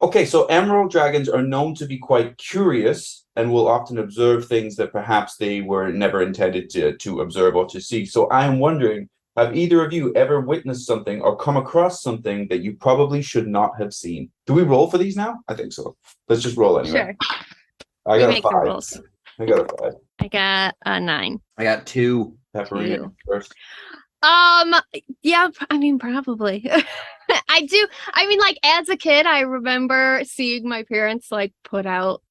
Okay, so emerald dragons are known to be quite curious and will often observe things that perhaps they were never intended to observe or to see. So I am wondering, have either of you ever witnessed something or come across something that you probably should not have seen? Do we roll for these now? I think so. Let's just roll anyway. Sure. I We got a make the 5. rules. I got a 5. I got a 9. I got 2. Pepperina Two. first. Yeah, I mean, probably. I do. I mean, like, as a kid, I remember seeing my parents, like, put out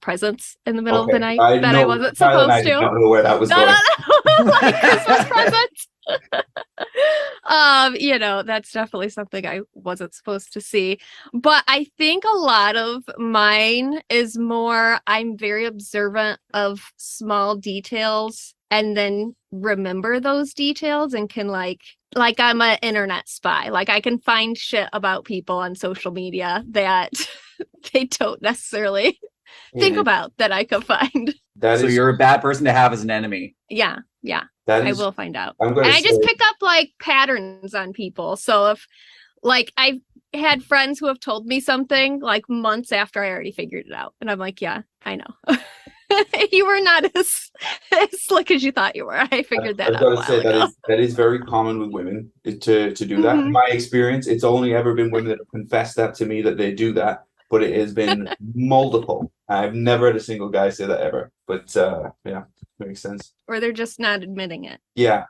presents in the middle of the night that I wasn't supposed to. I don't know where that was No, going. no. Like Christmas presents. You know, that's definitely something I wasn't supposed to see. But I think a lot of mine is more, I'm very observant of small details and then remember those details and can like I'm an internet spy. Like I can find shit about people on social media that they don't necessarily think about that I could find. So you're a bad person to have as an enemy. Yeah. I will find out. And I say, just pick up like patterns on people. So if like I've had friends who have told me something like months after I already figured it out. And I'm like, yeah, I know. You were not as slick as you thought you were. I figured that out. I've got to say that is very common with women to do that. In my experience, it's only ever been women that have confessed that to me that they do that, but it has been multiple. I've never had a single guy say that ever. But yeah, makes sense. Or they're just not admitting it. Yeah.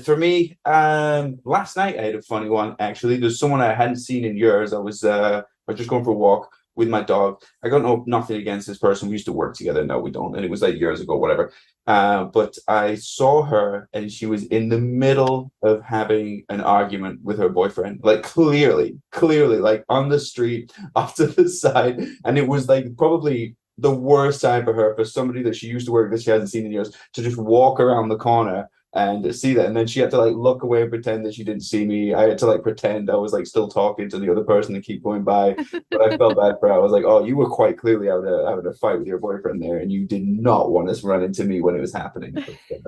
For me, last night I had a funny one actually. There's someone I hadn't seen in years. I was just going for a walk with my dog. I got nothing against this person. We used to work together. No, we don't. And it was like years ago, whatever. But I saw her and she was in the middle of having an argument with her boyfriend, like clearly, like on the street, off to the side. And it was like probably the worst time for her, for somebody that she used to work that she hasn't seen in years, to just walk around the corner and see that. And then she had to like look away and pretend that she didn't see me. I had to like pretend I was like still talking to the other person and keep going by. But I felt bad for her. I was like, oh, you were quite clearly having a fight with your boyfriend there, and you did not want to run into me when it was happening.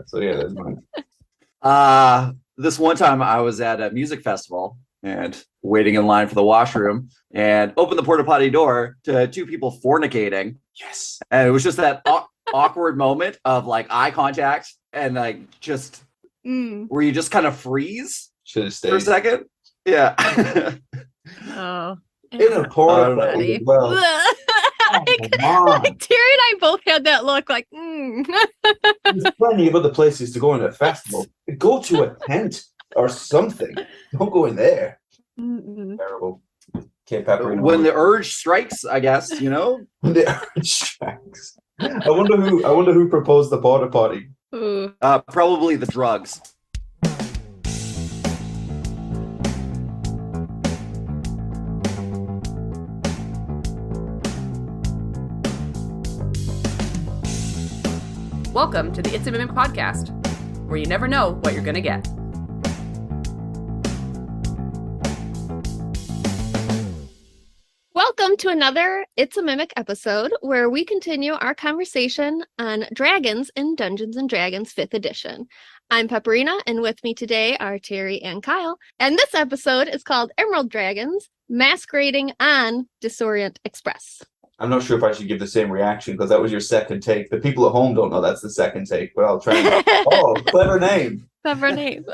So yeah, that's mine. This one time I was at a music festival and waiting in line for the washroom and opened the porta potty door to 2 people fornicating. Yes. And it was just that awkward moment of like eye contact and like just where you just kind of freeze for a second. Yeah. Oh. In a porta potty. Well. Like Terry and I both had that look like, There's plenty of other places to go in a festival. Go to a tent or something. Don't go in there. Terrible. Okay, Pepperina. When the urge strikes, I guess, you know. When the urge strikes. I wonder who proposed the porta potty. Probably the drugs. Welcome to the It's a Mimic podcast, where you never know what you're going to get. Welcome to another It's a Mimic episode where we continue our conversation on dragons in Dungeons & Dragons 5th edition. I'm Pepperina, and with me today are Terry and Kyle. And this episode is called Emerald Dragons, Masquerading on Disorient Express. I'm not sure if I should give the same reaction because that was your second take. The people at home don't know that's the second take, but I'll try. Oh, clever name. Clever name.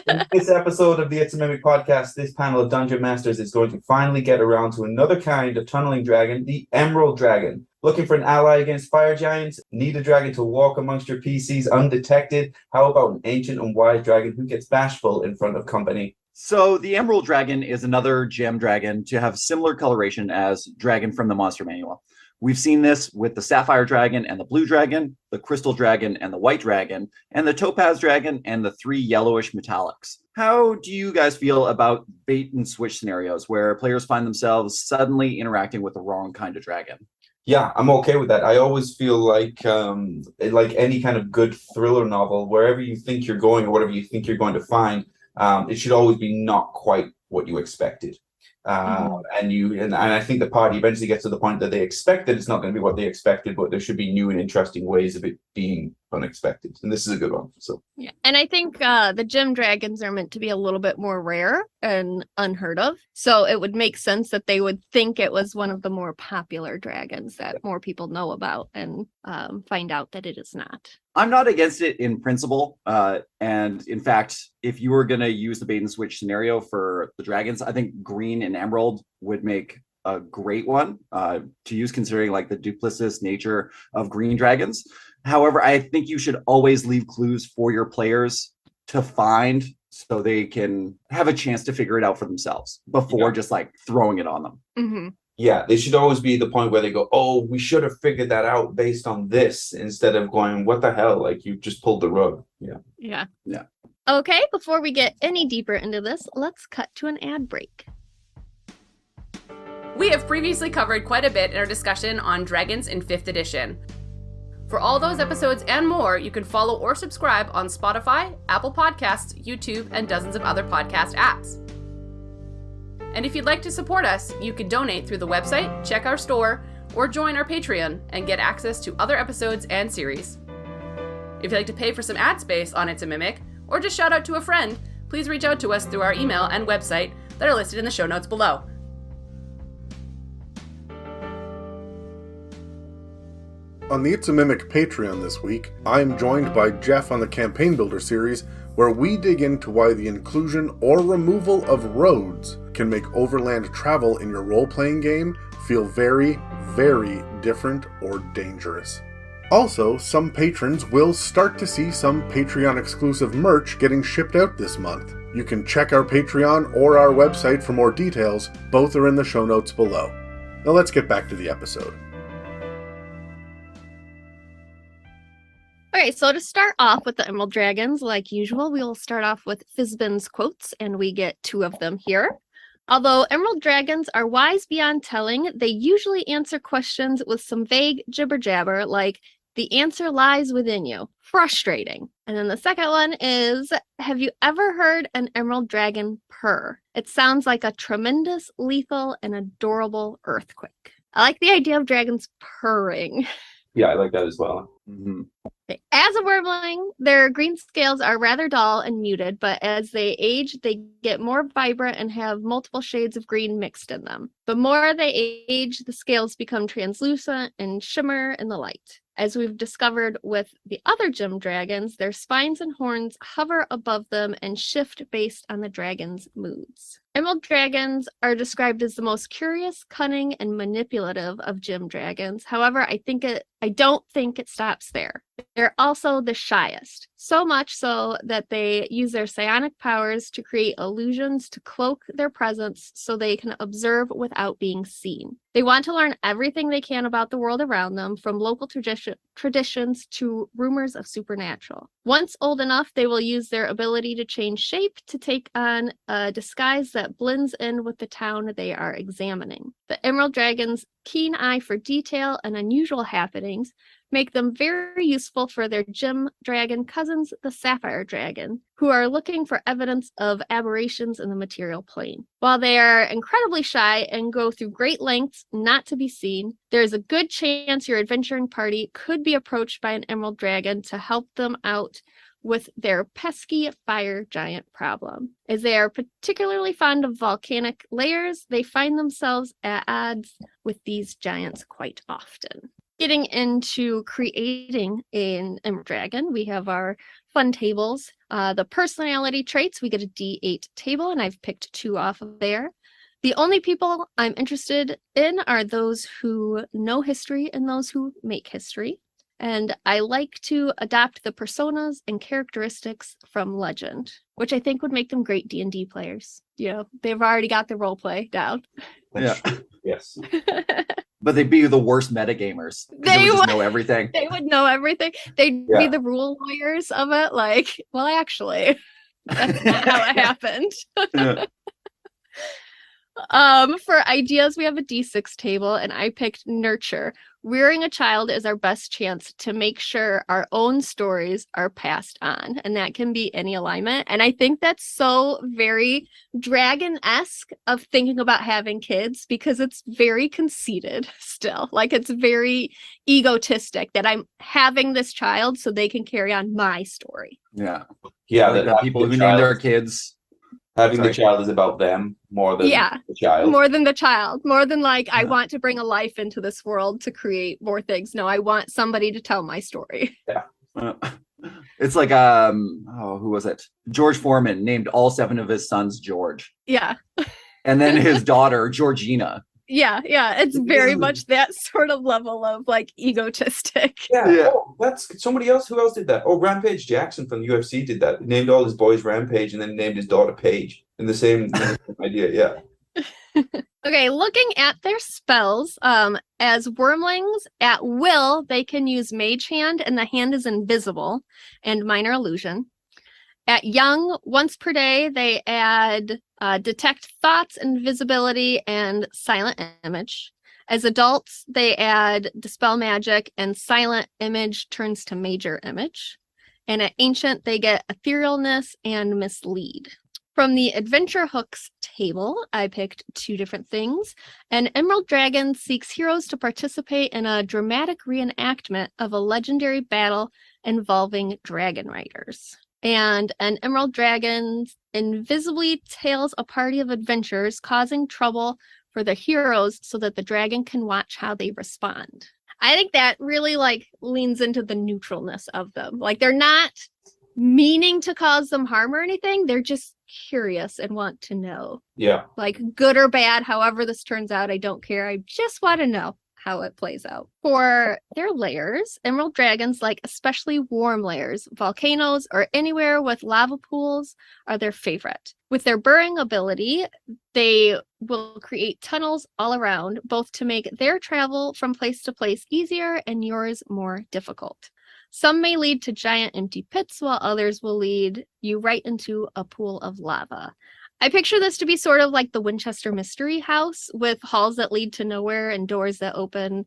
In this episode of the It's a Mimic podcast, this panel of Dungeon Masters is going to finally get around to another kind of tunneling dragon, the Emerald Dragon. Looking for an ally against fire giants? Need a dragon to walk amongst your PCs undetected? How about an ancient and wise dragon who gets bashful in front of company? So the Emerald Dragon is another gem dragon to have similar coloration as Dragon from the Monster Manual. We've seen this with the Sapphire Dragon and the Blue Dragon, the Crystal Dragon and the White Dragon, and the Topaz Dragon and the 3 yellowish metallics. How do you guys feel about bait and switch scenarios where players find themselves suddenly interacting with the wrong kind of dragon? Yeah, I'm okay with that. I always feel like any kind of good thriller novel, wherever you think you're going or whatever you think you're going to find, it should always be not quite what you expected. And I think the party eventually gets to the point that they expect that it's not going to be what they expected, but there should be new and interesting ways of it being unexpected, and this is a good one. So Yeah, and I think the gem dragons are meant to be a little bit more rare and unheard of. So it would make sense that they would think it was one of the more popular dragons that more people know about, and find out that it is not. I'm not against it in principle. And in fact, if you were going to use the bait and switch scenario for the dragons, I think green and emerald would make a great one to use, considering like the duplicitous nature of green dragons. However, I think you should always leave clues for your players to find, so they can have a chance to figure it out for themselves before just like throwing it on them. Mm-hmm. yeah, they should always be the point where they go, oh, we should have figured that out based on this, instead of going, what the hell, like you just pulled the rug. Yeah. Yeah. Okay, before we get any deeper into this, let's cut to an ad break. We have previously covered quite a bit in our discussion on Dragons in 5th edition. For all those episodes and more, you can follow or subscribe on Spotify, Apple Podcasts, YouTube, and dozens of other podcast apps. And if you'd like to support us, you can donate through the website, check our store, or join our Patreon and get access to other episodes and series. If you'd like to pay for some ad space on It's a Mimic, or just shout out to a friend, please reach out to us through our email and website that are listed in the show notes below. On the It's a Mimic Patreon this week, I am joined by Jeff on the Campaign Builder series, where we dig into why the inclusion or removal of roads can make overland travel in your role-playing game feel very, very different or dangerous. Also, some patrons will start to see some Patreon-exclusive merch getting shipped out this month. You can check our Patreon or our website for more details. Both are in the show notes below. Now let's get back to the episode. Okay, so to start off with the Emerald Dragons, like usual, we will start off with Fizban's quotes, and we get 2 of them here. Although Emerald Dragons are wise beyond telling, they usually answer questions with some vague jibber-jabber, like, the answer lies within you. Frustrating. And then the second one is, have you ever heard an Emerald Dragon purr? It sounds like a tremendous, lethal, and adorable earthquake. I like the idea of dragons purring. Yeah, I like that as well. Mm-hmm. Okay. As a Wyrmling, their green scales are rather dull and muted, but as they age, they get more vibrant and have multiple shades of green mixed in them. The more they age, the scales become translucent and shimmer in the light. As we've discovered with the other gem dragons, their spines and horns hover above them and shift based on the dragon's moods. Emerald dragons are described as the most curious, cunning, and manipulative of gem dragons. However, I don't think it stops there. They're also the shyest, so much so that they use their psionic powers to create illusions to cloak their presence so they can observe without being seen. They want to learn everything they can about the world around them, from local traditions to rumors of supernatural. Once old enough, they will use their ability to change shape to take on a disguise that blends in with the town they are examining. The Emerald Dragon's keen eye for detail and unusual happenings make them very useful for their gem dragon cousins, the Sapphire Dragon, who are looking for evidence of aberrations in the material plane. While they are incredibly shy and go through great lengths not to be seen, there is a good chance your adventuring party could be approached by an Emerald Dragon to help them out with their pesky fire giant problem. As they are particularly fond of volcanic layers, they find themselves at odds with these giants quite often. Getting into creating an Emerald Dragon, we have our fun tables. The personality traits, we get a D8 table, and I've picked 2 off of there. The only people I'm interested in are those who know history and those who make history. And I like to adopt the personas and characteristics from legend, which I think would make them great D&D players. You know, they've already got the role play down. Yeah. Yes. But they'd be the worst metagamers. They would just know everything. They would know everything. They'd be the rule lawyers of it. Like, well, actually, that's not how it happened. For ideas, we have a D6 table, and I picked nurture. Rearing a child is our best chance to make sure our own stories are passed on, and that can be any alignment. And I think that's so very dragon-esque of thinking about having kids, because it's very conceited still. Like, it's very egotistic that I'm having this child so they can carry on my story. Yeah. Yeah, Like the people who name their kids. having the Sorry. child is about them more than Yeah, the child. more than the child, more than like, I Yeah. want to bring a life into this world to create more things. No, I want somebody to tell my story. It's like who was it? George Foreman named all 7 of his sons George, Yeah. and then his daughter Georgina. Yeah. It's very much that sort of level of like egotistic. Yeah. Yeah. Oh, that's somebody else. Who else did that? Oh, Rampage Jackson from the UFC did that. He named all his boys Rampage and then named his daughter Paige in the same idea. Yeah. Okay, looking at their spells, as Wyrmlings at will, they can use Mage Hand, and the hand is invisible, and Minor Illusion. At young, once per day, they add Detect Thoughts, Invisibility, and Silent Image. As adults, they add Dispel Magic, and Silent Image turns to Major Image. And at Ancient, they get Etherealness and Mislead. From the Adventure Hooks table, I picked 2 different things. An Emerald Dragon seeks heroes to participate in a dramatic reenactment of a legendary battle involving dragon riders. And an Emerald Dragon invisibly tails a party of adventurers, causing trouble for the heroes so that the dragon can watch how they respond. I think that really like leans into the neutralness of them. Like, they're not meaning to cause them harm or anything. They're just curious and want to know. Yeah. Like, good or bad, however this turns out, I don't care. I just want to know how it plays out. For their layers, Emerald Dragons like especially warm layers. Volcanoes or anywhere with lava pools are their favorite. With their burrowing ability, they will create tunnels all around, both to make their travel from place to place easier and yours more difficult. Some may lead to giant empty pits, while others will lead you right into a pool of lava. I picture this to be sort of like the Winchester Mystery House, with halls that lead to nowhere and doors that open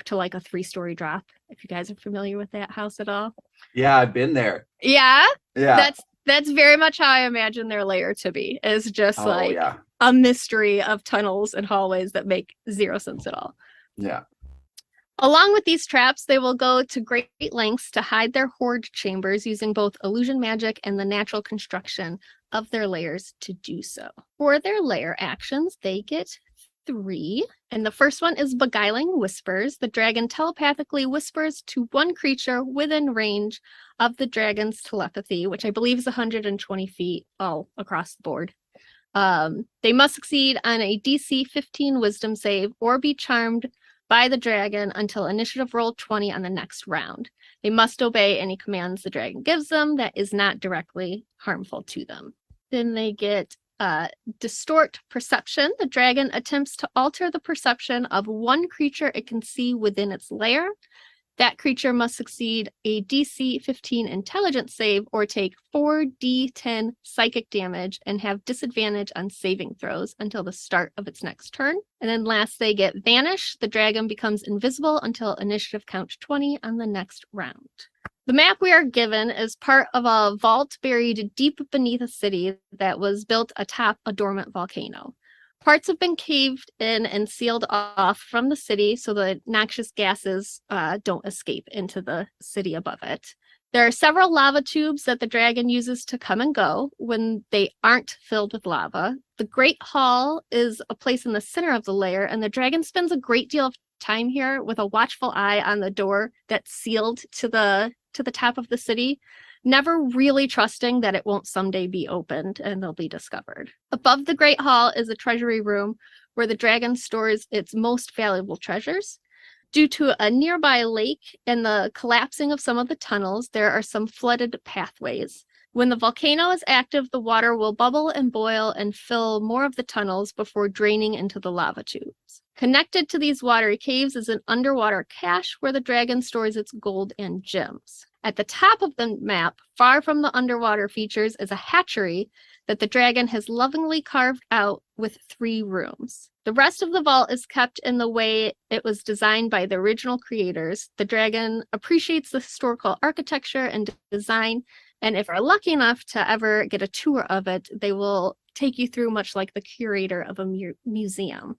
to like a 3-story drop. If you guys are familiar with that house at all. Yeah, I've been there. Yeah, Yeah. that's very much how I imagine their lair to be. Is just like yeah. a mystery of tunnels and hallways that make 0 sense at all. Yeah. Along with these traps, they will go to great lengths to hide their hoard chambers using both illusion magic and the natural construction of their layers to do so. For their lair actions, they get 3. And the first one is Beguiling Whispers. The dragon telepathically whispers to one creature within range of the dragon's telepathy, which I believe is 120 feet all across the board. They must succeed on a DC 15 wisdom save or be charmed by the dragon until initiative roll 20 on the next round. They must obey any commands the dragon gives them that is not directly harmful to them. Then they get Distort Perception. The dragon attempts to alter the perception of one creature it can see within its lair. That creature must succeed a DC 15 intelligence save or take 4d10 psychic damage and have disadvantage on saving throws until the start of its next turn. And then last, they get Vanish. The dragon becomes invisible until initiative counts 20 on the next round. The map we are given is part of a vault buried deep beneath a city that was built atop a dormant volcano. Parts have been caved in and sealed off from the city so the noxious gases don't escape into the city above it. There are several lava tubes that the dragon uses to come and go when they aren't filled with lava. The Great Hall is a place in the center of the lair, and the dragon spends a great deal of time here with a watchful eye on the door that's sealed to the top of the city, never really trusting that it won't someday be opened and they'll be discovered. Above the Great Hall is a treasury room where the dragon stores its most valuable treasures. Due to a nearby lake and the collapsing of some of the tunnels, there are some flooded pathways. When the volcano is active, the water will bubble and boil and fill more of the tunnels before draining into the lava tubes. Connected to these watery caves is an underwater cache where the dragon stores its gold and gems. At the top of the map, far from the underwater features, is a hatchery that the dragon has lovingly carved out with 3 rooms. The rest of the vault is kept in the way it was designed by the original creators. The dragon appreciates the historical architecture and design, and if you're lucky enough to ever get a tour of it, they will take you through much like the curator of a museum.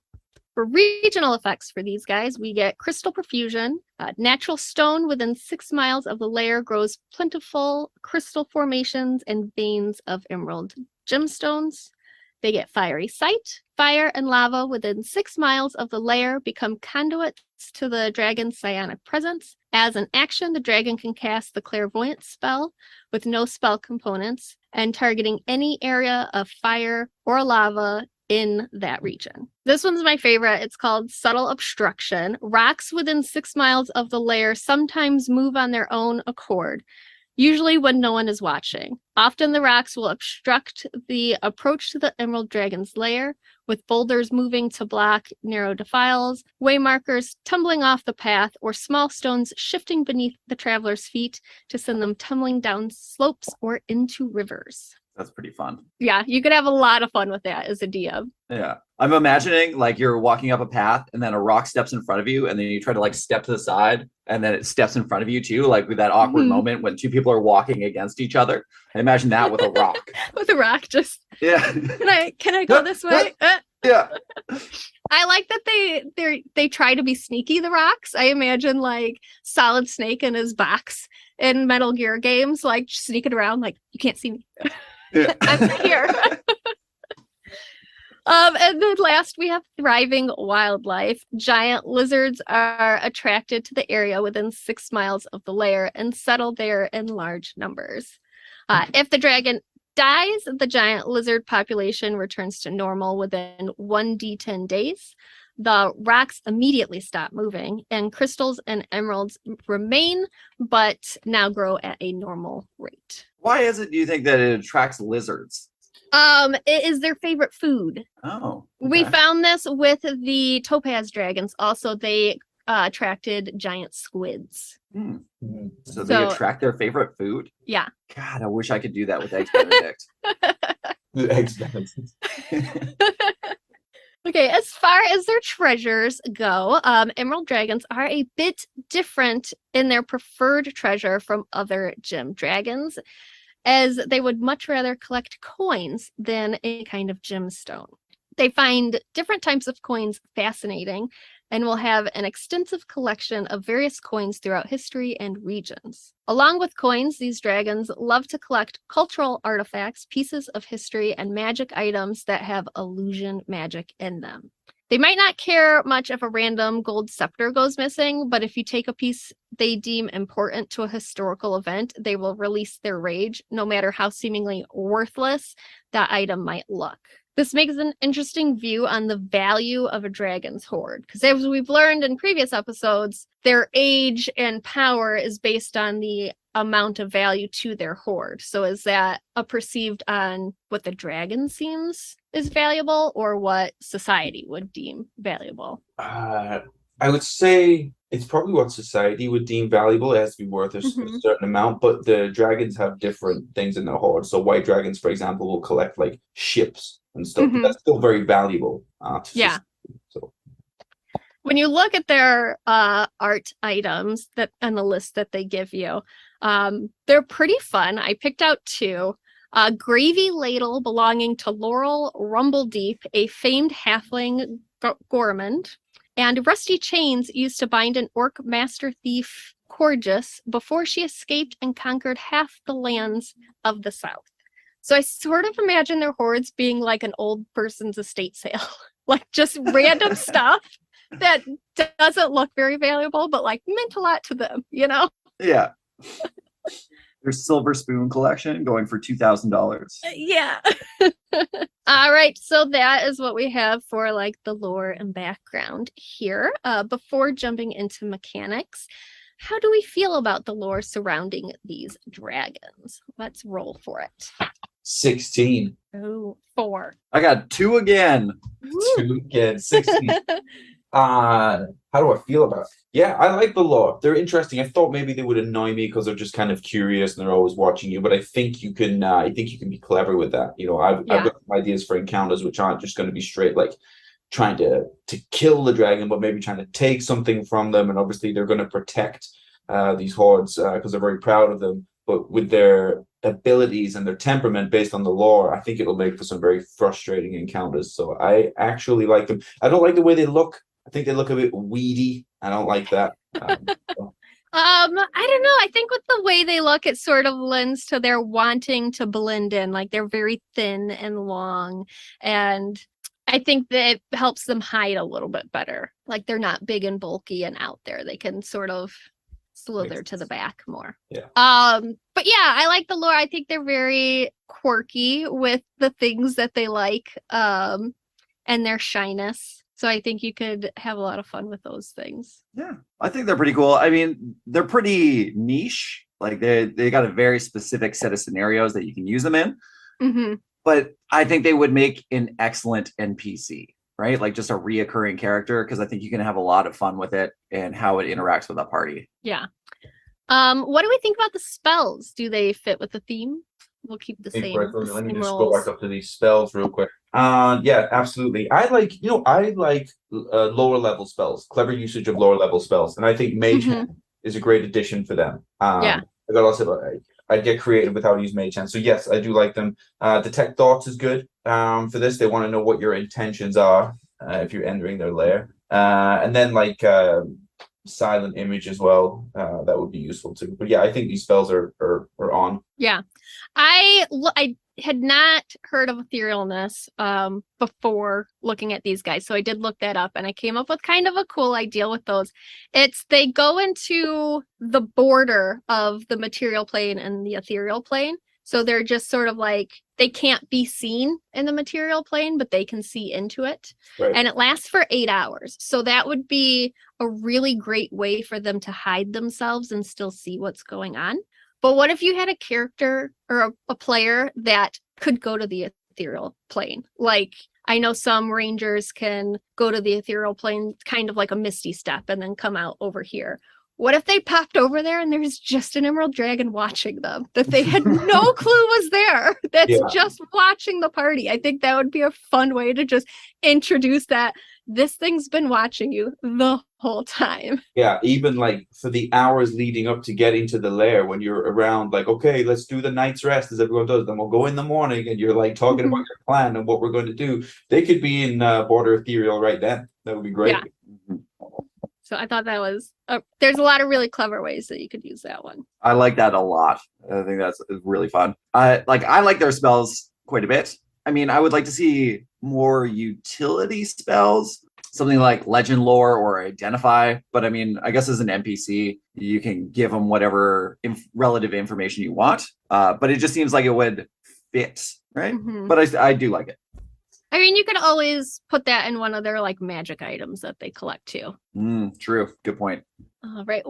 For regional effects for these guys, we get crystal profusion. Natural stone within 6 miles of the lair grows plentiful crystal formations and veins of emerald gemstones. They get fiery sight. Fire and lava within 6 miles of the lair become conduits to the dragon's psionic presence. As an action, the dragon can cast the clairvoyant spell with no spell components and targeting any area of fire or lava in that region. This one's my favorite. It's called Subtle Obstruction. Rocks within 6 miles of the lair sometimes move on their own accord, usually when no one is watching. Often the rocks will obstruct the approach to the Emerald Dragon's lair, with boulders moving to block narrow defiles, waymarkers tumbling off the path, or small stones shifting beneath the traveler's feet to send them tumbling down slopes or into rivers. That's pretty fun. Yeah, you could have a lot of fun with that as a DM. Yeah. I'm imagining like you're walking up a path and then a rock steps in front of you and then you try to like step to the side and then it steps in front of you too, like with that awkward moment when 2 people are walking against each other. I imagine that with a rock. With a rock, just Yeah. Can I go this way? Yeah. I like that they try to be sneaky, the rocks. I imagine like Solid Snake in his box in Metal Gear games, like sneaking around, like you can't see me. Yeah. I'm here. And then last we have thriving wildlife. Giant lizards are attracted to the area within 6 miles of the lair and settle there in large numbers. If the dragon dies, the giant lizard population returns to normal within 1d10 days. The rocks immediately stop moving, and crystals and emeralds remain, but now grow at a normal rate. Why is it, do you think, that it attracts lizards? It is their favorite food. Oh. We okay. found this with the topaz dragons. Also, they attracted giant squids. So they attract their favorite food? Yeah. God, I wish I could do that with Eggs Benedict. The Eggs Benedict. Okay, as far as their treasures go, emerald dragons are a bit different in their preferred treasure from other gem dragons, as they would much rather collect coins than a kind of gemstone. They find different types of coins fascinating and will have an extensive collection of various coins throughout history and regions. Along with coins, these dragons love to collect cultural artifacts, pieces of history, and magic items that have illusion magic in them. They might not care much if a random gold scepter goes missing, but if you take a piece they deem important to a historical event, they will release their rage, no matter how seemingly worthless that item might look. This makes an interesting view on the value of a dragon's hoard, because as we've learned in previous episodes, their age and power is based on the amount of value to their hoard. So is that a perceived on what the dragon seems is valuable or what society would deem valuable? I would say it's probably what society would deem valuable. It has to be worth a certain amount, but the dragons have different things in their hoard. So white dragons, for example, will collect like ships and stuff. But that's still very valuable. To society, so. When you look at their art items that on the list that they give you, they're pretty fun. I picked out 2. A gravy ladle belonging to Laurel Rumbledeep, a famed halfling gourmand, and rusty chains used to bind an orc master thief, Corgus, before she escaped and conquered half the lands of the south. So I sort of imagine their hoards being like an old person's estate sale, like just random stuff that doesn't look very valuable, but like meant a lot to them, you know? Yeah. Their silver spoon collection going for $2,000. Yeah. All right. So that is what we have for like the lore and background here. Before jumping into mechanics, how do we feel about the lore surrounding these dragons? Let's roll for it. 16. Oh, 4. I got 2 again. 2 again. 16. How do I feel about it? Yeah, I like the lore. They're interesting. I thought maybe they would annoy me because they're just kind of curious and they're always watching you. But I think you can. I think you can be clever with that. I've got some ideas for encounters which aren't just going to be straight like trying to kill the dragon, but maybe trying to take something from them. And obviously, they're going to protect these hordes because they're very proud of them. But with their abilities and their temperament based on the lore, I think it'll make for some very frustrating encounters. So I actually like them. I don't like the way they look. I think they look a bit weedy. I don't like that. I don't know. I think with the way they look, it sort of lends to their wanting to blend in. Like they're very thin and long. And I think that it helps them hide a little bit better. Like they're not big and bulky and out there. They can sort of slither to the back more. Yeah. But yeah, I like the lore. I think they're very quirky with the things that they like, and their shyness. So I think you could have a lot of fun with those things. Yeah, I think they're pretty cool. I mean, they're pretty niche. Like they got a very specific set of scenarios that you can use them in. Mm-hmm. But I think they would make an excellent NPC, right? Like just a reoccurring character, because I think you can have a lot of fun with it and how it interacts with a party. Yeah. What do we think about the spells? Do they fit with the theme? We'll keep the same. Let me just go back up to these spells real quick. Yeah, absolutely. I like lower level spells, clever usage of lower level spells, and I think Mage Hand is a great addition for them. Yeah. I got lots of. I'd get creative with how to use Mage Hand. So yes, I do like them. Detect thoughts is good. For this, they want to know what your intentions are if you're entering their lair, and then silent image as well. That would be useful too. But yeah, I think these spells are on. Yeah. I had not heard of etherealness before looking at these guys. So I did look that up and I came up with kind of a cool idea with those. They go into the border of the material plane and the ethereal plane. So they're just sort of like, they can't be seen in the material plane, but they can see into it. Right. And it lasts for 8 hours. So that would be a really great way for them to hide themselves and still see what's going on. But what if you had a character or a player that could go to the ethereal plane? Like, I know some rangers can go to the ethereal plane, kind of like a misty step, and then come out over here. What if they popped over there and there's just an emerald dragon watching them that they had no clue was there? That's just watching the party. I think that would be a fun way to just introduce that this thing's been watching you the whole time. Yeah, even like for the hours leading up to getting to the lair, when you're around, like, okay, let's do the night's rest as everyone does. Then we'll go in the morning, and you're like talking about your plan and what we're going to do. They could be in border ethereal right then. That would be great. Yeah. So I thought that was there's a lot of really clever ways that you could use that one. I like that a lot. I think that's really fun. I like their spells quite a bit. I mean, I would like to see more utility spells, something like legend lore or identify. But I mean, I guess as an NPC, you can give them whatever relative information you want. But it just seems like it would fit, right? Mm-hmm. But I do like it. I mean, you could always put that in one of their like magic items that they collect too. True. Good point. All right.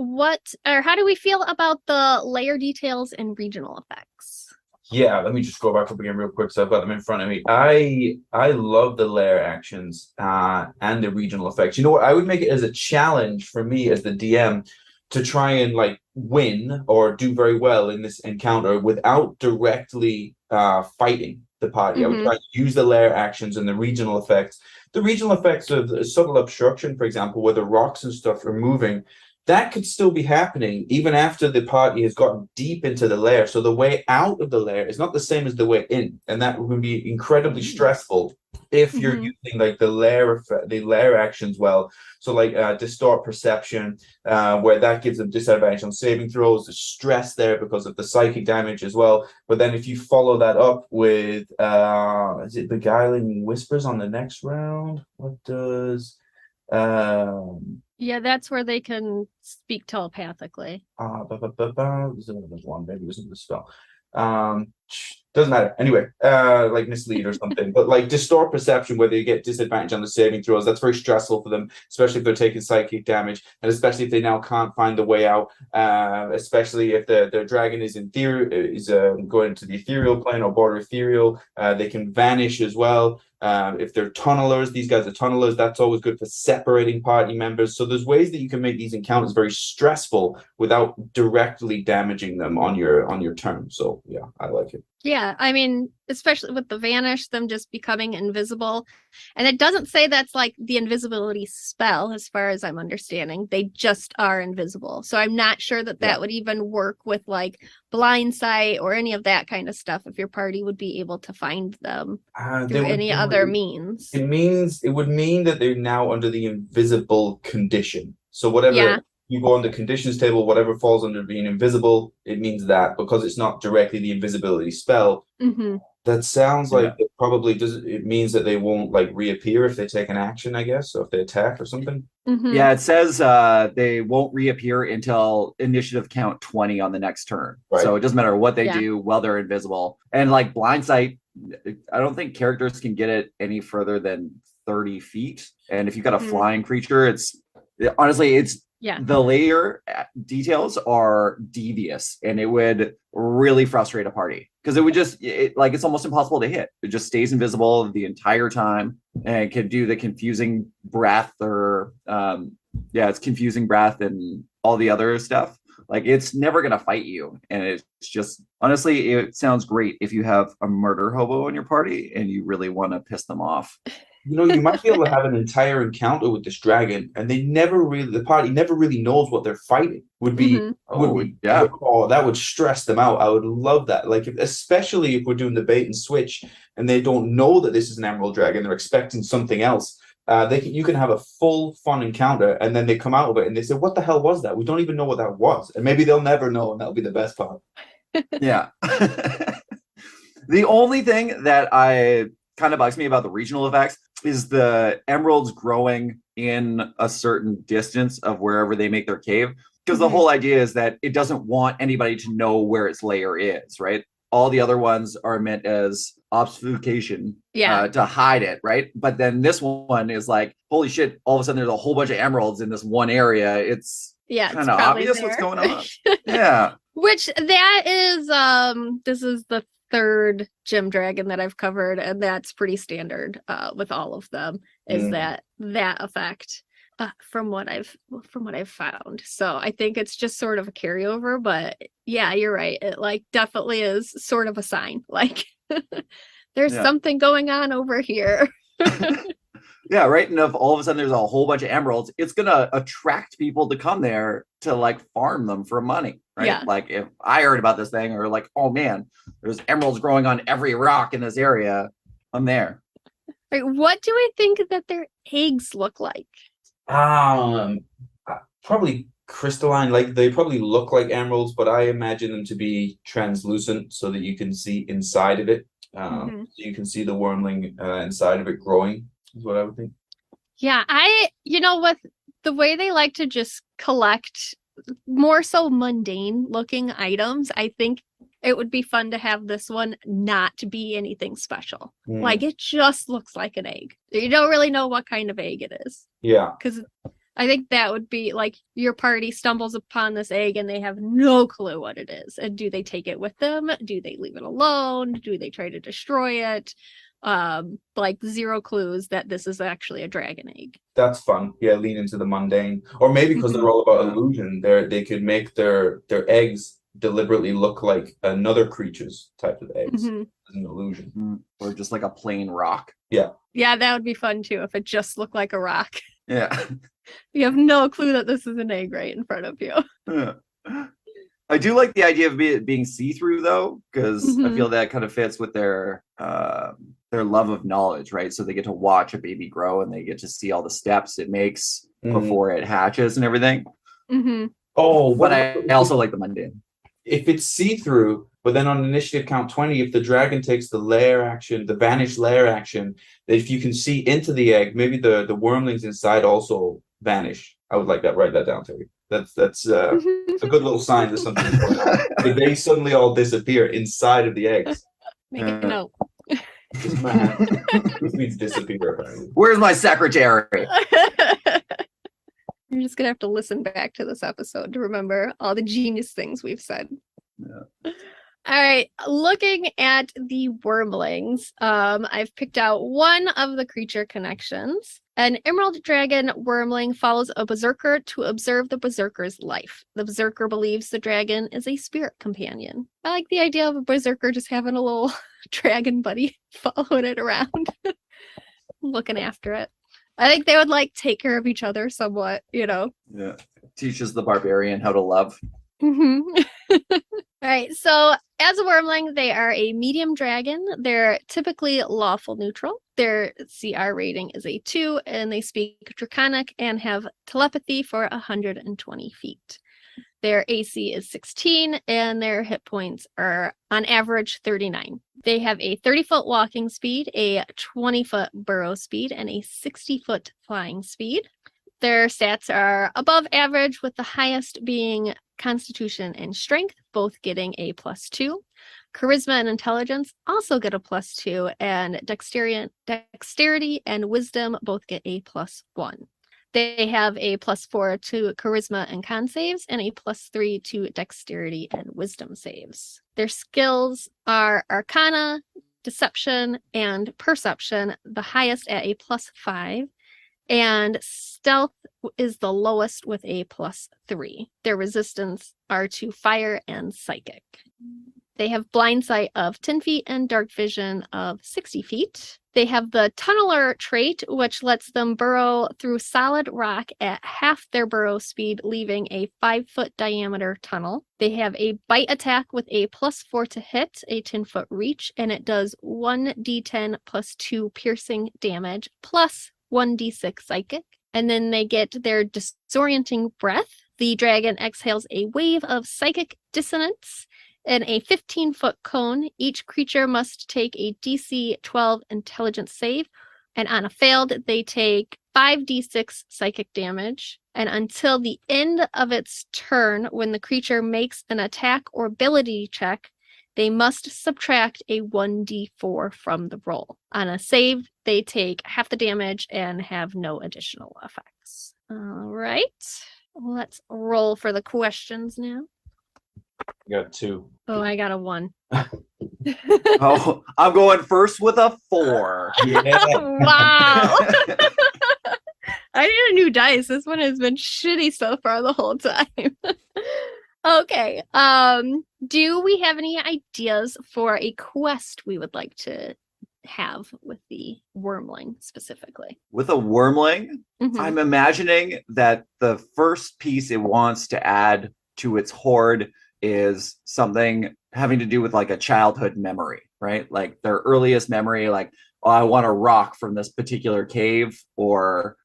How do we feel about the layer details and regional effects? Yeah, let me just go back up again real quick so I've got them in front of me. I love the layer actions and the regional effects. You know what? I would make it as a challenge for me as the DM to try and like win or do very well in this encounter without directly fighting the party. I would try to use the layer actions and the regional effects. The regional effects of the subtle obstruction, for example, where the rocks and stuff are moving, that could still be happening even after the party has gotten deep into the lair. So the way out of the lair is not the same as the way in, and that would be incredibly stressful if you're using like the lair actions well. So like distort perception, where that gives them disadvantage on saving throws, the stress there because of the psychic damage as well. But then if you follow that up with is it beguiling whispers on the next round? What does yeah, that's where they can speak telepathically. There's another one, maybe it was in the spell. Doesn't matter. Anyway, like mislead or something, but like distort perception where they get disadvantage on the saving throws. That's very stressful for them, especially if they're taking psychic damage, and especially if they now can't find the way out. Especially if the dragon is going into the ethereal plane or border ethereal. They can vanish as well. If they're tunnelers, these guys are tunnelers. That's always good for separating party members. So there's ways that you can make these encounters very stressful without directly damaging them on your turn. So yeah, I like it. Yeah, I mean, especially with the vanish, them just becoming invisible. And it doesn't say that's like the invisibility spell, as far as I'm understanding. They just are invisible. So I'm not sure that would even work with like blind sight or any of that kind of stuff, if your party would be able to find them through any other means. It would mean that they're now under the invisible condition. So whatever you go on the conditions table, whatever falls under being invisible, it means that, because it's not directly the invisibility spell. Mm-hmm. That sounds like it probably does. It means that they won't like reappear if they take an action, I guess, or if they attack or something. Mm-hmm. Yeah, it says they won't reappear until initiative count 20 on the next turn. Right. So it doesn't matter what they do while they're invisible. And like blind sight, I don't think characters can get it any further than 30 feet. And if you've got a flying creature, it's the layer details are devious, and it would really frustrate a party because it would just it's almost impossible to hit. It just stays invisible the entire time and can do the confusing breath or it's confusing breath and all the other stuff. Like, it's never gonna fight you, and it's just, honestly, it sounds great if you have a murder hobo in your party and you really want to piss them off. You know, you might be able to have an entire encounter with this dragon, and the party never really knows what they're fighting. That would stress them out. I would love that. Like, especially if we're doing the bait and switch, and they don't know that this is an emerald dragon, they're expecting something else. You can have a full fun encounter, and then they come out of it and they say, "What the hell was that? We don't even know what that was." And maybe they'll never know, and that'll be the best part. Yeah. The only thing that kind of bugs me about the regional effects is the emeralds growing in a certain distance of wherever they make their cave. Because the whole idea is that it doesn't want anybody to know where its lair is, right? All the other ones are meant as obfuscation to hide it, right? But then this one is like, holy shit, all of a sudden there's a whole bunch of emeralds in this one area. It's kind of obvious what's going on. Yeah. Which that is, this is the third gem dragon that I've covered, and that's pretty standard with all of them, is that effect from what I've found. So I think it's just sort of a carryover, but yeah, you're right. It like definitely is sort of a sign, like there's something going on over here. Yeah, right. And if all of a sudden there's a whole bunch of emeralds, it's gonna attract people to come there to like farm them for money, right? Yeah. Like, if I heard about this thing, or like, oh man, there's emeralds growing on every rock in this area, I'm there. Right, what do we think that their eggs look like? Probably crystalline. Like, they probably look like emeralds, but I imagine them to be translucent so that you can see inside of it. So you can see the Wyrmling inside of it growing, is what I would think. Yeah, with the way they like to just collect more so mundane looking items, I think it would be fun to have this one not be anything special. Like, it just looks like an egg. You don't really know what kind of egg it is. Yeah. Because I think that would be like, your party stumbles upon this egg and they have no clue what it is. And do they take it with them? Do they leave it alone? Do they try to destroy it? Like, zero clues that this is actually a dragon egg. That's fun. Yeah, lean into the mundane. Or maybe because they're all about illusion, they could make their eggs deliberately look like another creature's type of eggs. As an illusion. Or just like a plain rock. Yeah. Yeah, that would be fun too, if it just looked like a rock. Yeah. You have no clue that this is an egg right in front of you. Yeah. I do like the idea of it being see-through, though, because I feel that kind of fits with their love of knowledge, right? So they get to watch a baby grow, and they get to see all the steps it makes before it hatches and everything. Oh, but I also like the mundane. If it's see-through, but then on initiative count 20, if the dragon takes the lair action, the vanish lair action, if you can see into the egg, maybe the Wyrmlings inside also vanish. I would like that. Write that down, Terry. That's a good little sign that something is going on. If they suddenly all disappear inside of the eggs. Make a note. Just my hand. This means disappear, apparently. Where's my secretary? You're just gonna have to listen back to this episode to remember all the genius things we've said. Yeah. All right, looking at the Wyrmlings, I've picked out one of the creature connections. An Emerald Dragon Wyrmling follows a Berserker to observe the Berserker's life. The Berserker believes the dragon is a spirit companion. I like the idea of a Berserker just having a little dragon buddy following it around, looking after it. I think they would like take care of each other somewhat, you know. Yeah. Teaches the barbarian how to love. All right, so as a Wyrmling, they are a medium dragon. They're typically lawful neutral. Their CR rating is a 2, and they speak Draconic and have telepathy for 120 feet. Their AC is 16, and their hit points are, on average, 39. They have a 30-foot walking speed, a 20-foot burrow speed, and a 60-foot flying speed. Their stats are above average, with the highest being Constitution and Strength, both getting a +2. Charisma and Intelligence also get a +2, and Dexterity and Wisdom both get a +1. They have a +4 to Charisma and Con saves, and a +3 to Dexterity and Wisdom saves. Their skills are Arcana, Deception, and Perception, the highest at a +5. And Stealth is the lowest with a +3. Their resistance are to Fire and Psychic. They have Blind Sight of 10 feet and Dark Vision of 60 feet. They have the Tunneler trait, which lets them burrow through solid rock at half their burrow speed, leaving a 5-foot diameter tunnel. They have a Bite attack with a +4 to hit, a 10-foot reach, and it does 1d10 +2 piercing damage, plus 1d6 psychic. And then they get their disorienting breath. The dragon exhales a wave of psychic dissonance in a 15-foot cone. Each creature must take a DC 12 intelligence save, and on a failed, they take 5d6 psychic damage. And until the end of its turn, when the creature makes an attack or ability check, they must subtract a 1d4 from the roll. On a save, they take half the damage and have no additional effects. All right, let's roll for the questions now. I got 2. Oh, I got a 1. Oh, I'm going first with a 4. Yeah. Wow. I need a new dice. This one has been shitty so far the whole time. Okay. Do we have any ideas for a quest we would like to have with the Wyrmling specifically? With a Wyrmling, Mhm. I'm imagining that the first piece it wants to add to its horde is something having to do with like a childhood memory, right? Like their earliest memory, like, oh, I want a rock from this particular cave, or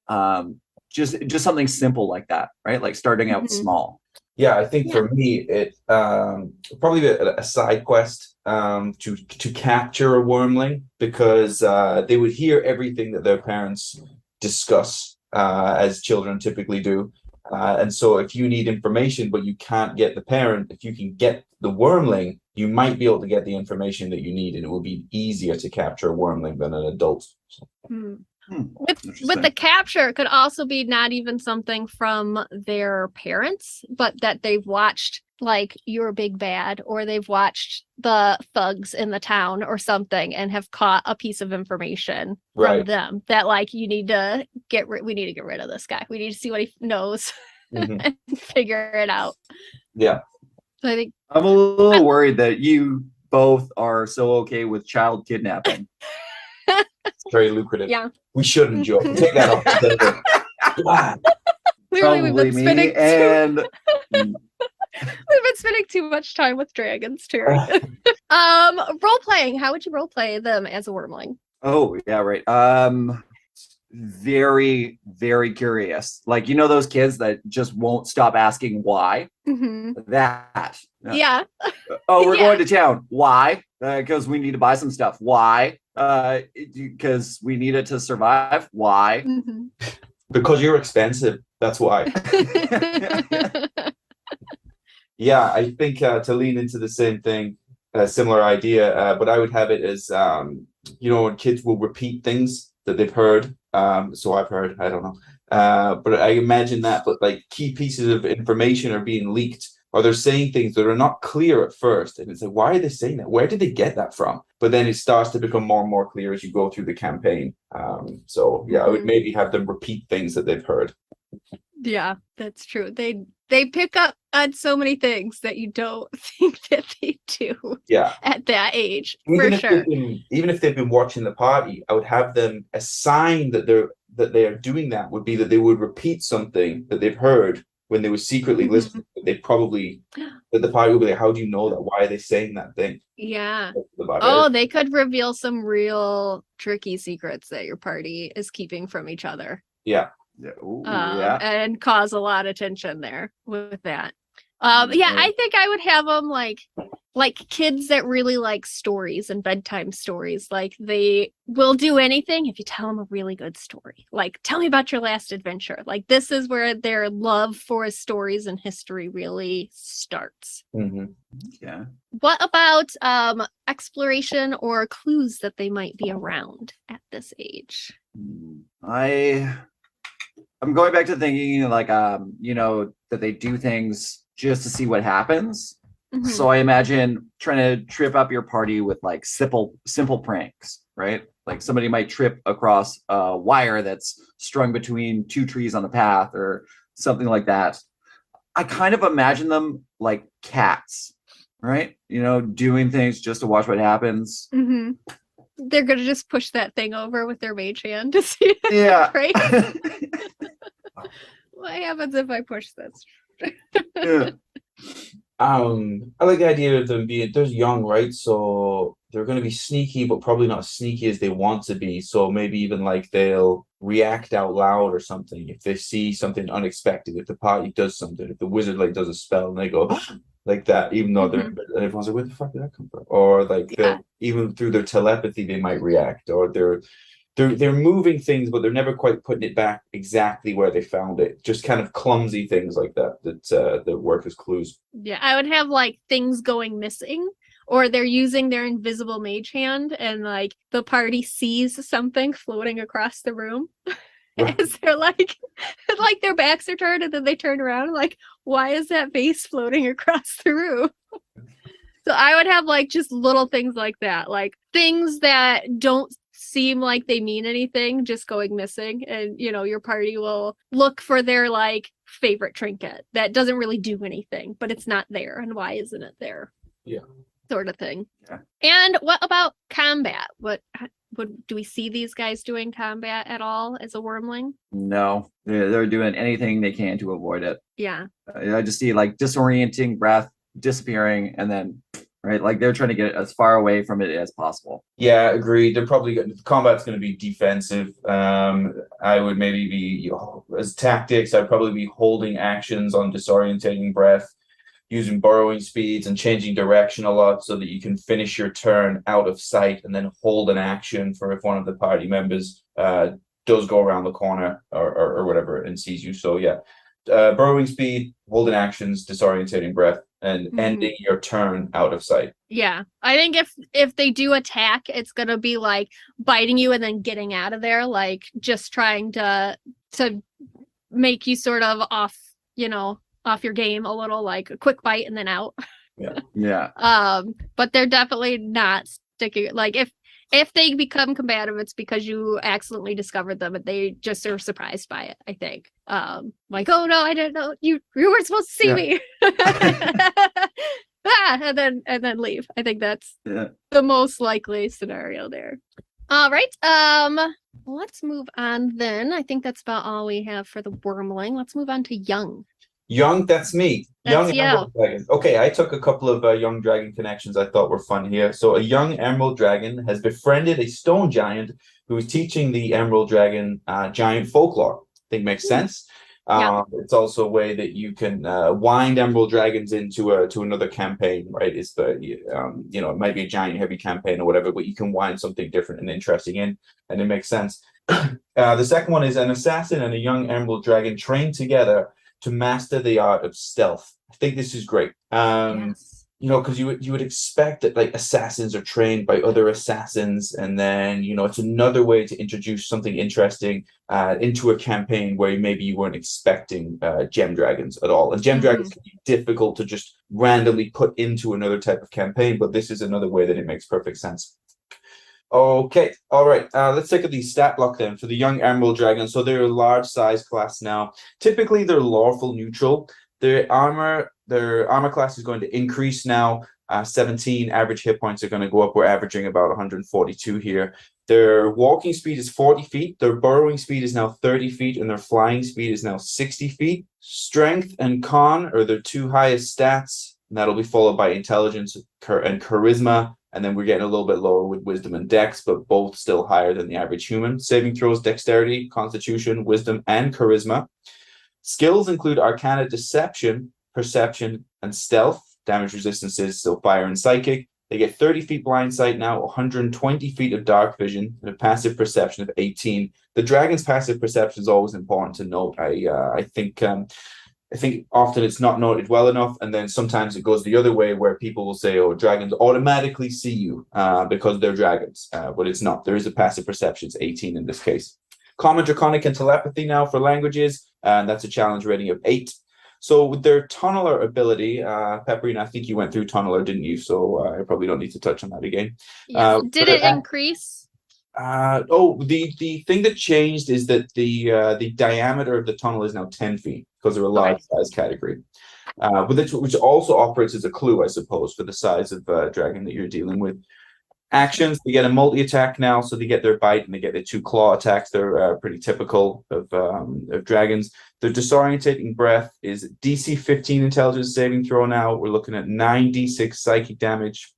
just something simple like that, right? Like starting out small. Yeah, I think for me, it probably a side quest to capture a Wyrmling, because they would hear everything that their parents discuss, as children typically do. And so if you need information, but you can't get the parent, if you can get the Wyrmling, you might be able to get the information that you need, and it will be easier to capture a Wyrmling than an adult. With the capture, it could also be not even something from their parents, but that they've watched like You're Big Bad, or they've watched the thugs in the town or something and have caught a piece of information from them that like we need to get rid of this guy. We need to see what he knows and figure it out. Yeah. So I think I'm a little worried that you both are so okay with child kidnapping. It's very lucrative. Yeah. We shouldn't, Joe. Take that off the table. clearly we've been spending we've been spending too much time with dragons too. Role playing. How would you role play them as a Wyrmling? Oh, yeah, right. Very, very curious. Like, you know, those kids that just won't stop asking why? That. Yeah. Oh, we're going to town. Why? Because we need to buy some stuff. Why? Because we need it to survive. Why? Because you're expensive. That's why. Yeah, I think to lean into the same thing, a similar idea, but I would have it as, when kids will repeat things that they've heard. So I've heard, I don't know. But I imagine that, but like key pieces of information are being leaked, or they're saying things that are not clear at first. And it's like, why are they saying that? Where did they get that from? But then it starts to become more and more clear as you go through the campaign. So yeah, I would maybe have them repeat things that they've heard. Yeah, that's true. They pick up on so many things that you don't think that they do at that age, for sure. Even if they've been watching the party, I would have them, a sign that they are doing that would be that they would repeat something that they've heard when they were secretly listening. That the party would be like, how do you know that? Why are they saying that thing? Yeah. Oh, they could reveal some real tricky secrets that your party is keeping from each other. Yeah. Yeah. Ooh, and cause a lot of tension there with that. I think I would have them like kids that really like stories and bedtime stories. Like they will do anything if you tell them a really good story. Like, tell me about your last adventure. Like, this is where their love for stories and history really starts. Mm-hmm. Yeah. What about exploration or clues that they might be around at this age? I'm going back to thinking like that they do things just to see what happens. Mm-hmm. So I imagine trying to trip up your party with like simple pranks, right? Like somebody might trip across a wire that's strung between two trees on the path or something like that. I kind of imagine them like cats, right? Doing things just to watch what happens. Mm-hmm. They're gonna just push that thing over with their mage hand to see. Yeah. Right. What happens if I push this? Yeah. I like the idea of them they're young, right? So they're going to be sneaky, but probably not as sneaky as they want to be. So maybe even like they'll react out loud or something if they see something unexpected. If the party does something, if the wizard like does a spell and they go like that, even though and everyone's like, where the fuck did that come from? Or like even through their telepathy, they might react, or they're moving things, but they're never quite putting it back exactly where they found it. Just kind of clumsy things like that work as clues. Yeah, I would have like things going missing, or they're using their invisible mage hand and like the party sees something floating across the room. As they're like their backs are turned and then they turn around like, why is that vase floating across the room? So I would have like just little things like that, like things that don't seem like they mean anything just going missing, and your party will look for their like favorite trinket that doesn't really do anything, but it's not there, and why isn't it there? Yeah, sort of thing. Yeah. And what about combat? Do we see these guys doing combat at all as a Wyrmling? No, they're doing anything they can to avoid it. Yeah. I just see like disorienting, breath disappearing, and then right, like they're trying to get as far away from it as possible. Yeah, agreed. They're probably combat's going to be defensive. I would maybe be as tactics. I'd probably be holding actions on disorientating breath, using burrowing speeds and changing direction a lot so that you can finish your turn out of sight and then hold an action for if one of the party members does go around the corner or whatever and sees you. So yeah, burrowing speed, holding actions, disorientating breath, and ending your turn out of sight. Yeah, I think if they do attack, it's gonna be like biting you and then getting out of there, like just trying to make you sort of off your game a little, like a quick bite and then out. Yeah. But they're definitely not sticking. Like if they become combative, it's because you accidentally discovered them and they just are surprised by it, I think. Like, oh no, I didn't know you weren't supposed to see me. and then leave. I think that's the most likely scenario there. All right. Let's move on then. I think that's about all we have for the Wyrmling. Let's move on to young. Young, that's me. That's young Emerald Dragon. Okay, I took a couple of young dragon connections I thought were fun here. So a young Emerald Dragon has befriended a stone giant who is teaching the Emerald Dragon giant folklore. I think makes sense. It's also a way that you can wind Emerald Dragons into another campaign, right? It's it might be a giant heavy campaign or whatever, but you can wind something different and interesting in, and it makes sense. The second one is an assassin and a young emerald dragon trained together to master the art of stealth. I think this is great. Yes. Because you would expect that like assassins are trained by other assassins, and then it's another way to introduce something interesting into a campaign where maybe you weren't expecting gem dragons at all. And gem dragons can be difficult to just randomly put into another type of campaign, but this is another way that it makes perfect sense. Okay, all right. Let's take a the stat block then for the young emerald dragon. So they're a large size class now. Typically, they're lawful neutral. Their armor class is going to increase now. 17 average hit points are going to go up. We're averaging about 142 here. Their walking speed is 40 feet. Their burrowing speed is now 30 feet, and their flying speed is now 60 feet. Strength and con are their two highest stats, and that'll be followed by intelligence and charisma. And then we're getting a little bit lower with wisdom and dex, but both still higher than the average human. Saving throws, dexterity, constitution, wisdom, and charisma. Skills include Arcana, Deception, Perception, and Stealth. Damage resistances, so Fire and Psychic. They get 30 feet blind sight now, 120 feet of dark vision, and a passive perception of 18. The dragon's passive perception is always important to note. I think often it's not noted well enough, and then sometimes it goes the other way where people will say, oh, dragons automatically see you because they're dragons, but it's not. There is a passive perception. It's 18 in this case. Common, Draconic, and Telepathy now for languages, and that's a challenge rating of 8. So with their Tunneler ability, Pepperina, I think you went through Tunneler, didn't you? So I probably don't need to touch on that again. Yes. Did it increase? The thing that changed is that the diameter of the tunnel is now 10 feet because they're a large size category. Which also operates as a clue, I suppose, for the size of dragon that you're dealing with. Actions, they get a multi-attack now, so they get their bite and they get their 2 claw attacks. They're pretty typical of dragons. Their disorientating breath is DC 15 intelligence saving throw now. We're looking at 9d6 psychic damage.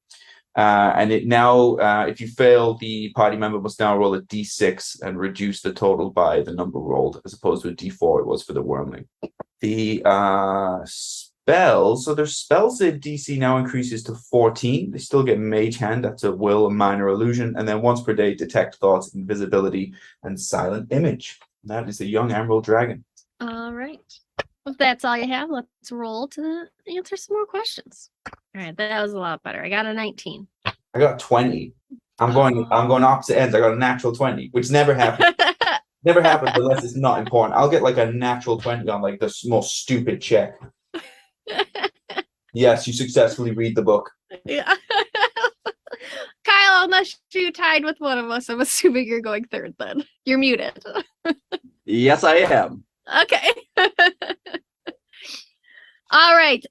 And it now, if you fail, the party member must now roll a d6 and reduce the total by the number rolled, as opposed to a d4 it was for the Wyrmling. The spells, so their spell save DC now increases to 14. They still get Mage Hand, that's a will, a minor illusion, and then once per day, detect thoughts, invisibility, and silent image. That is the young emerald dragon. All right. If that's all you have, let's roll to answer some more questions. All right, that was a lot better. I got a 19. I got 20. I'm going opposite ends. I got a natural 20, which never happened. Never happened unless it's not important. I'll get like a natural 20 on like the most stupid check. Yes, you successfully read the book. Yeah. Kyle, unless you tied with one of us, I'm assuming you're going third then. You're muted. Yes, I am. Okay. All right.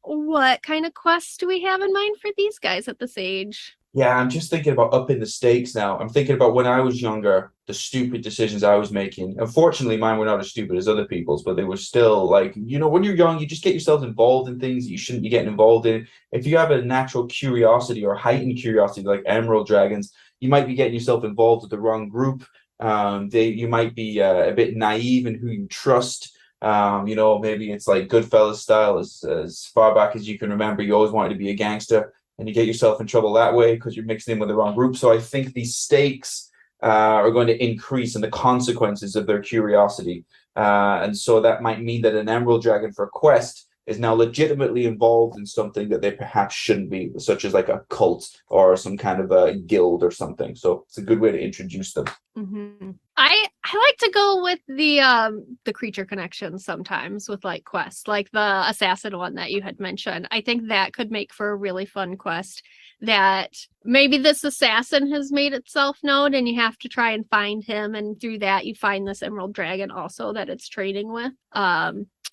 What kind of quests do we have in mind for these guys at this age? Yeah, I'm just thinking about upping the stakes now. I'm thinking about when I was younger, the stupid decisions I was making. Unfortunately, mine were not as stupid as other people's, but they were still like, when you're young, you just get yourself involved in things you shouldn't be getting involved in. If you have a natural curiosity or heightened curiosity, like emerald dragons, you might be getting yourself involved with the wrong group. You might be a bit naive in who you trust. Maybe it's like Goodfellas style, as far back as you can remember, you always wanted to be a gangster. And you get yourself in trouble that way because you're mixing in with the wrong group. So I think these stakes are going to increase in the consequences of their curiosity. And so that might mean that an emerald dragon for a quest is now legitimately involved in something that they perhaps shouldn't be, such as like a cult or some kind of a guild or something. So it's a good way to introduce them. Mm-hmm. I like to go with the creature connections sometimes with like quests, like the assassin one that you had mentioned. I think that could make for a really fun quest that maybe this assassin has made itself known and you have to try and find him, and through that you find this emerald dragon also that it's trading with.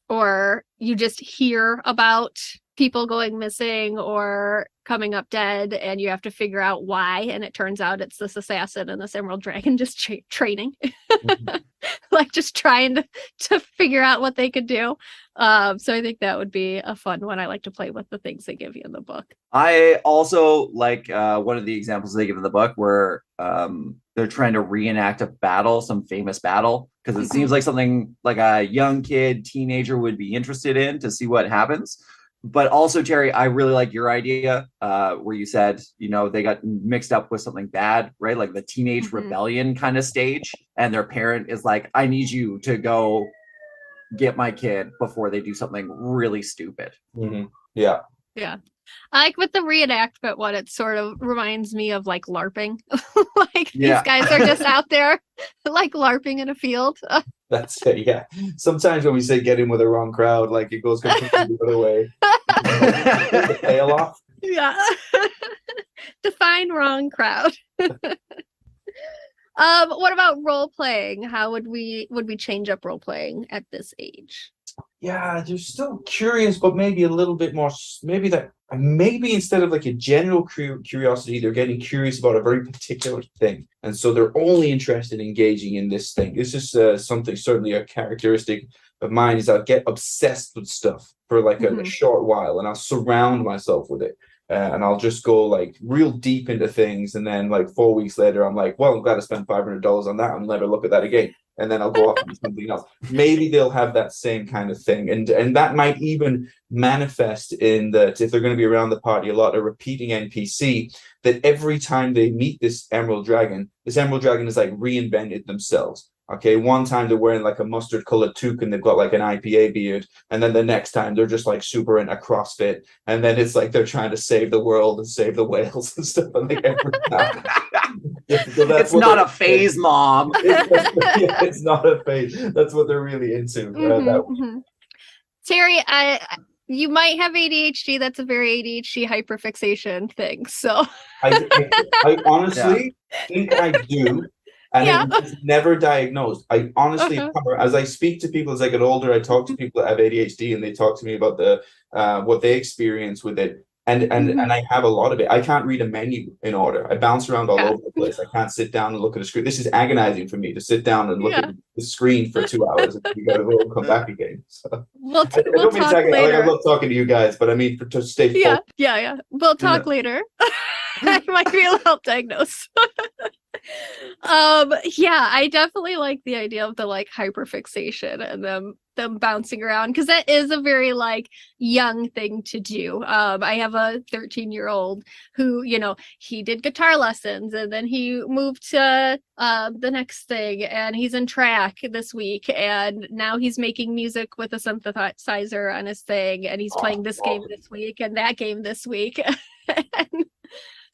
Or you just hear about people going missing or coming up dead and you have to figure out why, and it turns out it's this assassin and this emerald dragon just training. Mm-hmm. Like just trying to figure out what they could do. So I think that would be a fun one. I like to play with the things they give you in the book. I also like one of the examples they give in the book where they're trying to reenact a battle, some famous battle, because it seems like something like a young kid, teenager would be interested in to see what happens. But also, Terry, I really like your idea where you said, they got mixed up with something bad, right? Like the teenage rebellion kind of stage. And their parent is like, I need you to go get my kid before they do something really stupid. Yeah. Yeah. Like with the reenactment one, it sort of reminds me of like LARPing. These guys are just out there like LARPing in a field. That's it, yeah. Sometimes when we say get in with the wrong crowd, like it goes completely the other way. The tail off. Yeah. Define wrong crowd. What about role playing? How would we change up role playing at this age? Yeah, they're still curious, but maybe a little bit more. Maybe instead of like a general curiosity, they're getting curious about a very particular thing, and so they're only interested in engaging in this thing. This is something, certainly a characteristic of mine, is I'll get obsessed with stuff for like a short while, and I'll surround myself with it. And I'll just go like real deep into things, and then like 4 weeks later, I'm like, well, I'm glad I spent $500 on that. I'll never look at that again. And then I'll go off and do something else. Maybe they'll have that same kind of thing, and that might even manifest in that if they're going to be around the party a lot, a repeating NPC. That every time they meet this Emerald Dragon is like reinvented themselves. Okay, one time they're wearing like a mustard colored toque and they've got like an IPA beard, and then the next time they're just like super into CrossFit, and then it's like they're trying to save the world and save the whales and stuff. And like every time. So it's not a phase, Mom. It's not a phase. That's what they're really into. Terry, you might have ADHD. That's a very ADHD hyperfixation thing. So I honestly think I do. And it's never diagnosed. I honestly, as I speak to people as I get older, I talk to people that have ADHD, and they talk to me about what they experience with it. And I have a lot of it. I can't read a menu in order. I bounce around all over the place. I can't sit down and look at a screen. This is agonizing for me to sit down and look at the screen for 2 hours, and you gotta go and come back again. So we'll I don't mean talk later. later. I love talking to you guys, but I mean to stay focused. Yeah. We'll talk later. I might be a little diagnosed. I definitely like the idea of the like hyperfixation and them bouncing around, because that is a very like young thing to do. I have a 13-year-old who, he did guitar lessons, and then he moved to the next thing, and he's in track this week, and now he's making music with a synthesizer on his thing, and he's playing this game this week and that game this week.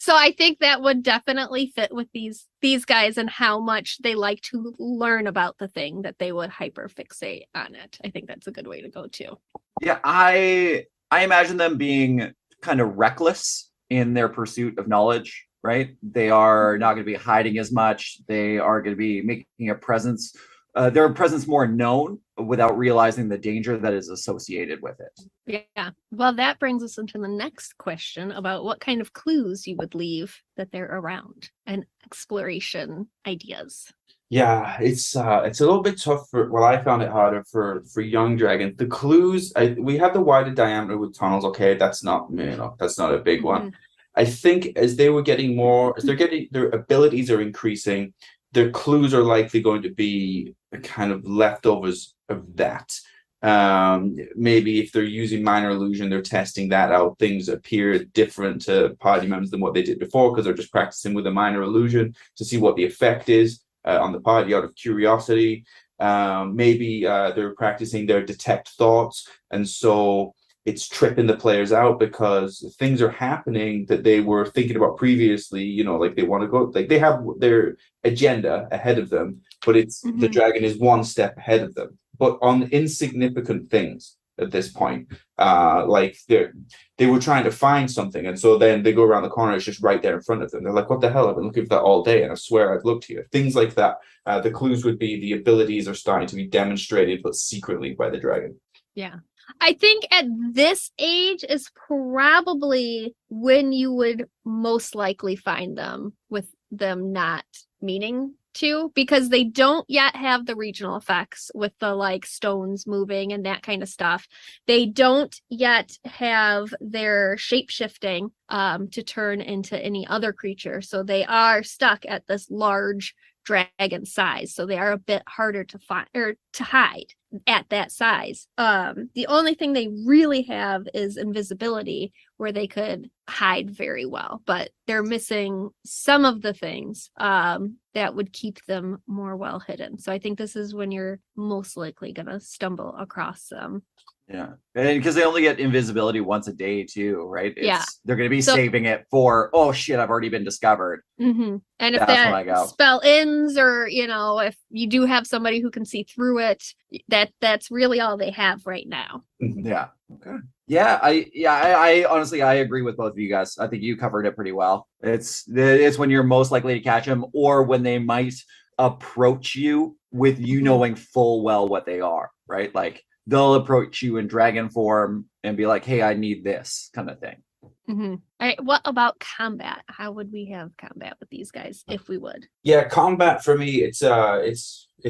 So I think that would definitely fit with these guys and how much they like to learn about the thing that they would hyperfixate on it. I think that's a good way to go too. Yeah, I imagine them being kind of reckless in their pursuit of knowledge, right? They are not going to be hiding as much. They are going to be making a presence, their presence more known without realizing the danger that is associated with it. Yeah. Well, that brings us into the next question about what kind of clues you would leave that they're around and exploration ideas. Yeah, it's a little bit tough I found it harder for young dragons. The clues, we have the wider diameter with tunnels. Okay, that's not a big one. I think as they were getting more, as their abilities are increasing, their clues are likely going to be kind of leftovers of that. Maybe if they're using minor illusion, they're testing that out. Things appear different to party members than what they did before, because they're just practicing with a minor illusion to see what the effect is on the party out of curiosity. Maybe they're practicing their detect thoughts, and so it's tripping the players out because things are happening that they were thinking about previously, like they want to go, like they have their agenda ahead of them, but it's the dragon is one step ahead of them, but on insignificant things at this point. Like they were trying to find something, and so then they go around the corner, it's just right there in front of them. They're like, what the hell, I've been looking for that all day, and I swear I've looked here. Things like that. The clues would be the abilities are starting to be demonstrated, but secretly by the dragon. Yeah. I think at this age is probably when you would most likely find them, with them not meaning to, because they don't yet have the regional effects with the like stones moving and that kind of stuff. They don't yet have their shape shifting to turn into any other creature. So they are stuck at this large dragon size. So they are a bit harder to find or to hide. at that size. The only thing they really have is invisibility, where they could hide very well, but they're missing some of the things that would keep them more well hidden. So I think this is when you're most likely gonna stumble across them. Yeah, and because they only get invisibility once a day too, right? Yeah. They're going to be So- saving it for, oh shit, I've already been discovered. Mm-hmm. And if That's when I that go. spell ends, or if you do have somebody who can see through it, that's really all they have right now. Yeah. Okay. Yeah, I honestly, I agree with both of you guys. I think you covered it pretty well. It's when you're most likely to catch them, or when they might approach you with you knowing full well what they are, right? Like they'll approach you in dragon form and be like, hey, I need this kind of thing. Mm-hmm. All right, what about combat? How would we have combat with these guys if we would? Yeah, combat for me, it's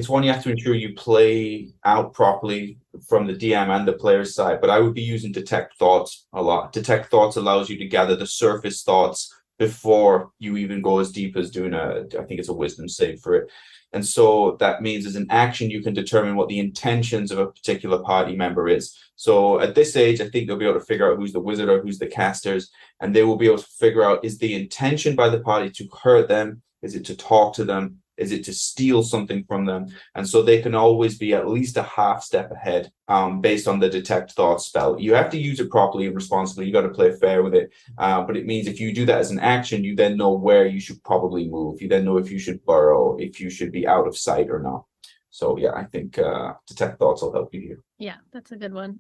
one you have to ensure you play out properly from the DM and the player's side. But I would be using detect thoughts a lot. Detect thoughts allows you to gather the surface thoughts before you even go as deep as doing I think it's a wisdom save for it. And so that means as an action, you can determine what the intentions of a particular party member is. So at this age, I think they'll be able to figure out who's the wizard or who's the casters, and they will be able to figure out, is the intention by the party to hurt them? Is it to talk to them? Is it to steal something from them? And so they can always be at least a half step ahead based on the detect thought spell. You have to use it properly and responsibly. You got to play fair with it. But it means if you do that as an action, you then know where you should probably move. You then know if you should burrow, if you should be out of sight or not. So yeah, I think detect thoughts will help you here. Yeah, that's a good one.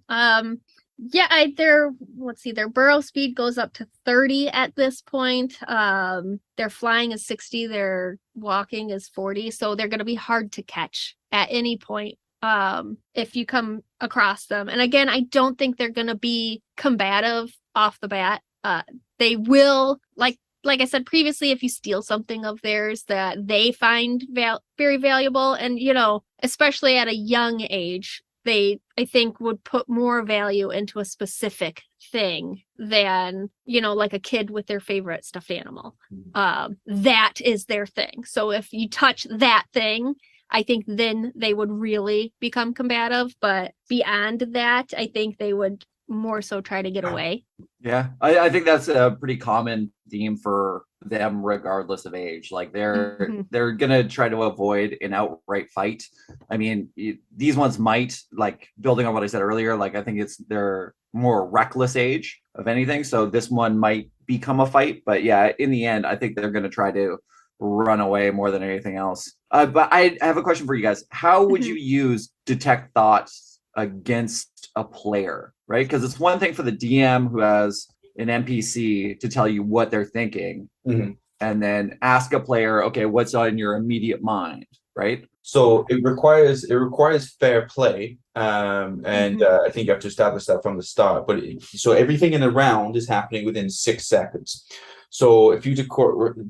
Yeah, their burrow speed goes up to 30 at this point. Their flying is 60, their walking is 40, so they're going to be hard to catch at any point if you come across them. And again, I don't think they're going to be combative off the bat. They will, like I said previously, if you steal something of theirs that they find very valuable, and especially at a young age, they, I think, would put more value into a specific thing than, like a kid with their favorite stuffed animal. That is their thing. So if you touch that thing, I think then they would really become combative. But beyond that, I think they would more so try to get away. Yeah, I think that's a pretty common theme for them regardless of age. Like they're gonna try to avoid an outright fight. I mean, these ones might, like, building on what I said earlier, like I think they're more reckless age of anything, so this one might become a fight. But yeah, in the end, I think they're gonna try to run away more than anything else. But I have a question for you guys. How would you use detect thoughts against a player, right? Because it's one thing for the DM who has an NPC to tell you what they're thinking, and then ask a player, okay, what's on your immediate mind, right? So it requires fair play, and I think you have to establish that from the start. But so everything in the round is happening within 6 seconds. So if you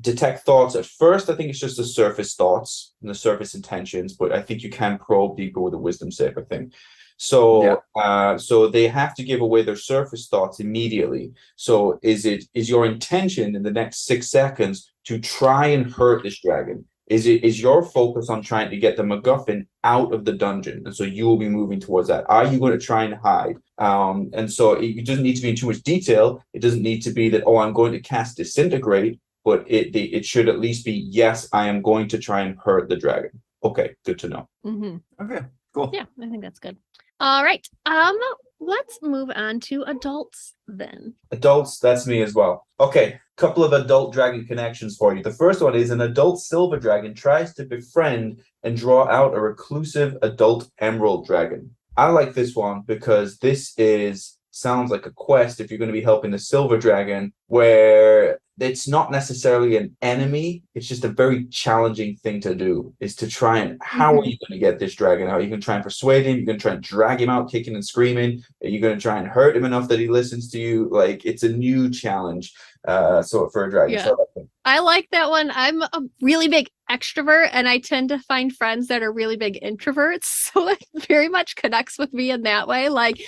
detect thoughts at first, I think it's just the surface thoughts and the surface intentions, but I think you can probe deeper with a wisdom save, I think. So so they have to give away their surface thoughts immediately. So is your intention in the next 6 seconds to try and hurt this dragon? Is your focus on trying to get the MacGuffin out of the dungeon? And so you will be moving towards that. Are you going to try and hide? And so it doesn't need to be in too much detail. It doesn't need to be that, oh, I'm going to cast Disintegrate, but it should at least be, yes, I am going to try and hurt the dragon. Okay, good to know. Okay, cool. Yeah, I think that's good. All right. Let's move on to adults then. Adults, that's me as well. Okay, couple of adult dragon connections for you. The first one is an adult silver dragon tries to befriend and draw out a reclusive adult emerald dragon. I like this one because this sounds like a quest if you're going to be helping the silver dragon, where it's not necessarily an enemy, it's just a very challenging thing to do, is to try and, how are you going to get this dragon out? Are you going to try and persuade him? You're going to try and drag him out kicking and screaming? Are you going to try and hurt him enough that he listens to you? Like, it's a new challenge so for a dragon. Yeah. So I like that one. I'm a really big extrovert, and I tend to find friends that are really big introverts, so it very much connects with me in that way. Like,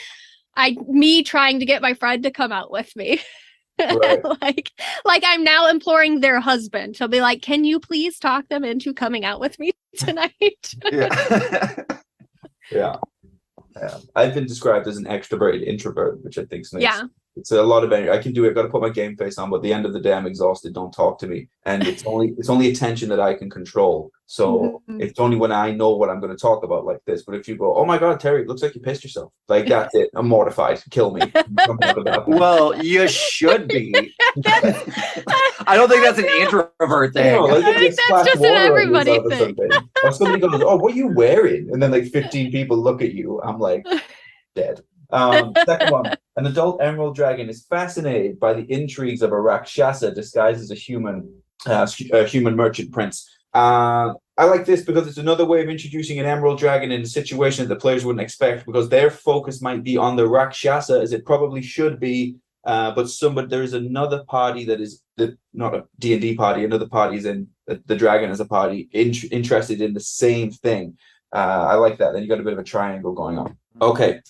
me trying to get my friend to come out with me. Right. like I'm now imploring their husband. He'll be like, can you please talk them into coming out with me tonight? Yeah. Yeah. I've been described as an extroverted introvert, which I think is nice. Yeah. It's a lot of energy. I can do it. Got to put my game face on, but at the end of the day, I'm exhausted. Don't talk to me. And it's only attention that I can control. So it's only when I know what I'm going to talk about like this. But if you go, oh my God, Terry, it looks like you pissed yourself. Like that's it. I'm mortified. Kill me. Well, you should be. I don't think that's an introvert thing. No, like, I think that's just an everybody thing. Or somebody goes, oh, what are you wearing? And then like 15 people look at you. I'm like, dead. Second one, an adult emerald dragon is fascinated by the intrigues of a Rakshasa disguised as a human merchant prince. I like this because it's another way of introducing an emerald dragon in a situation that the players wouldn't expect, because their focus might be on the Rakshasa, as it probably should be. But there's another party that is not a D&D party. Another party is in the dragon as a party interested in the same thing. I like that. Then you got a bit of a triangle going on. Okay.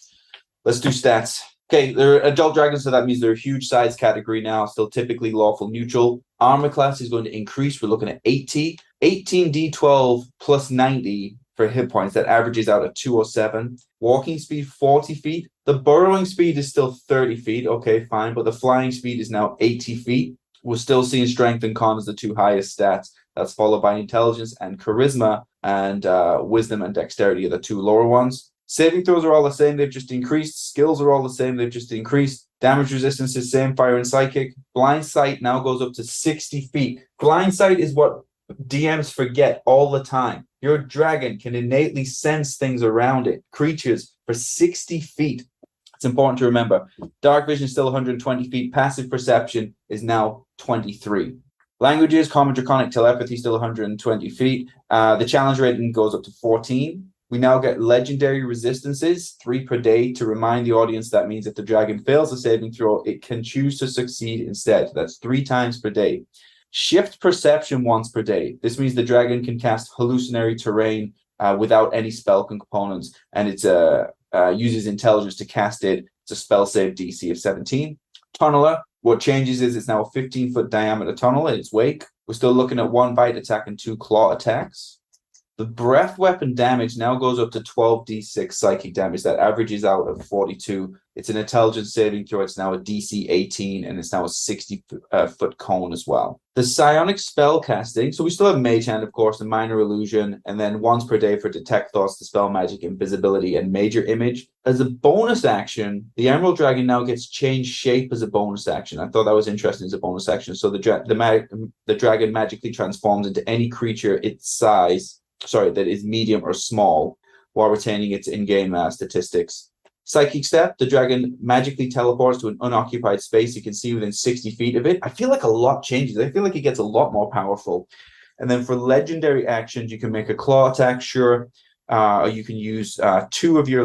Let's do stats. Okay, they're adult dragons, so that means they're a huge size category now, still typically lawful neutral. Armor class is going to increase. We're looking at 18 D12 plus 90 for hit points. That averages out at 207. Walking speed, 40 feet. The burrowing speed is still 30 feet. Okay, fine. But the flying speed is now 80 feet. We're still seeing strength and con as the two highest stats. That's followed by intelligence and charisma, and wisdom and dexterity are the two lower ones. Saving throws are all the same, they've just increased. Skills are all the same, they've just increased. Damage resistance is same, fire and psychic. Blind sight now goes up to 60 feet. Blind sight is what DMs forget all the time. Your dragon can innately sense things around it, creatures, for 60 feet. It's important to remember. Dark vision is still 120 feet. Passive perception is now 23. Languages, common draconic telepathy, still 120 feet. The challenge rating goes up to 14. We now get legendary resistances, 3 per day. To remind the audience, that means if the dragon fails a saving throw, it can choose to succeed instead. That's 3 times per day. Shift perception once per day. This means the dragon can cast hallucinatory terrain without any spell components, and it uses intelligence to cast it. It's a spell save DC of 17. Tunneler, what changes is it's now a 15-foot diameter tunnel in its wake. We're still looking at 1 bite attack and 2 claw attacks. The breath weapon damage now goes up to 12d6 psychic damage. That averages out at 42. It's an intelligence saving throw. It's now a DC 18, and it's now a 60-foot cone as well. The psionic spell casting. So we still have Mage Hand, of course, and Minor Illusion, and then once per day for Detect Thoughts, Dispel Magic, Invisibility, and Major Image. As a bonus action, the Emerald Dragon now gets Change Shape as a bonus action. I thought that was interesting as a bonus action. So the dragon magically transforms into any creature its size, that is medium or small, while retaining its in-game statistics. Psychic Step, the dragon magically teleports to an unoccupied space you can see within 60 feet of it. I feel like a lot changes. I feel like it gets a lot more powerful. And then for legendary actions, you can make a claw attack, sure. You can use 2 of your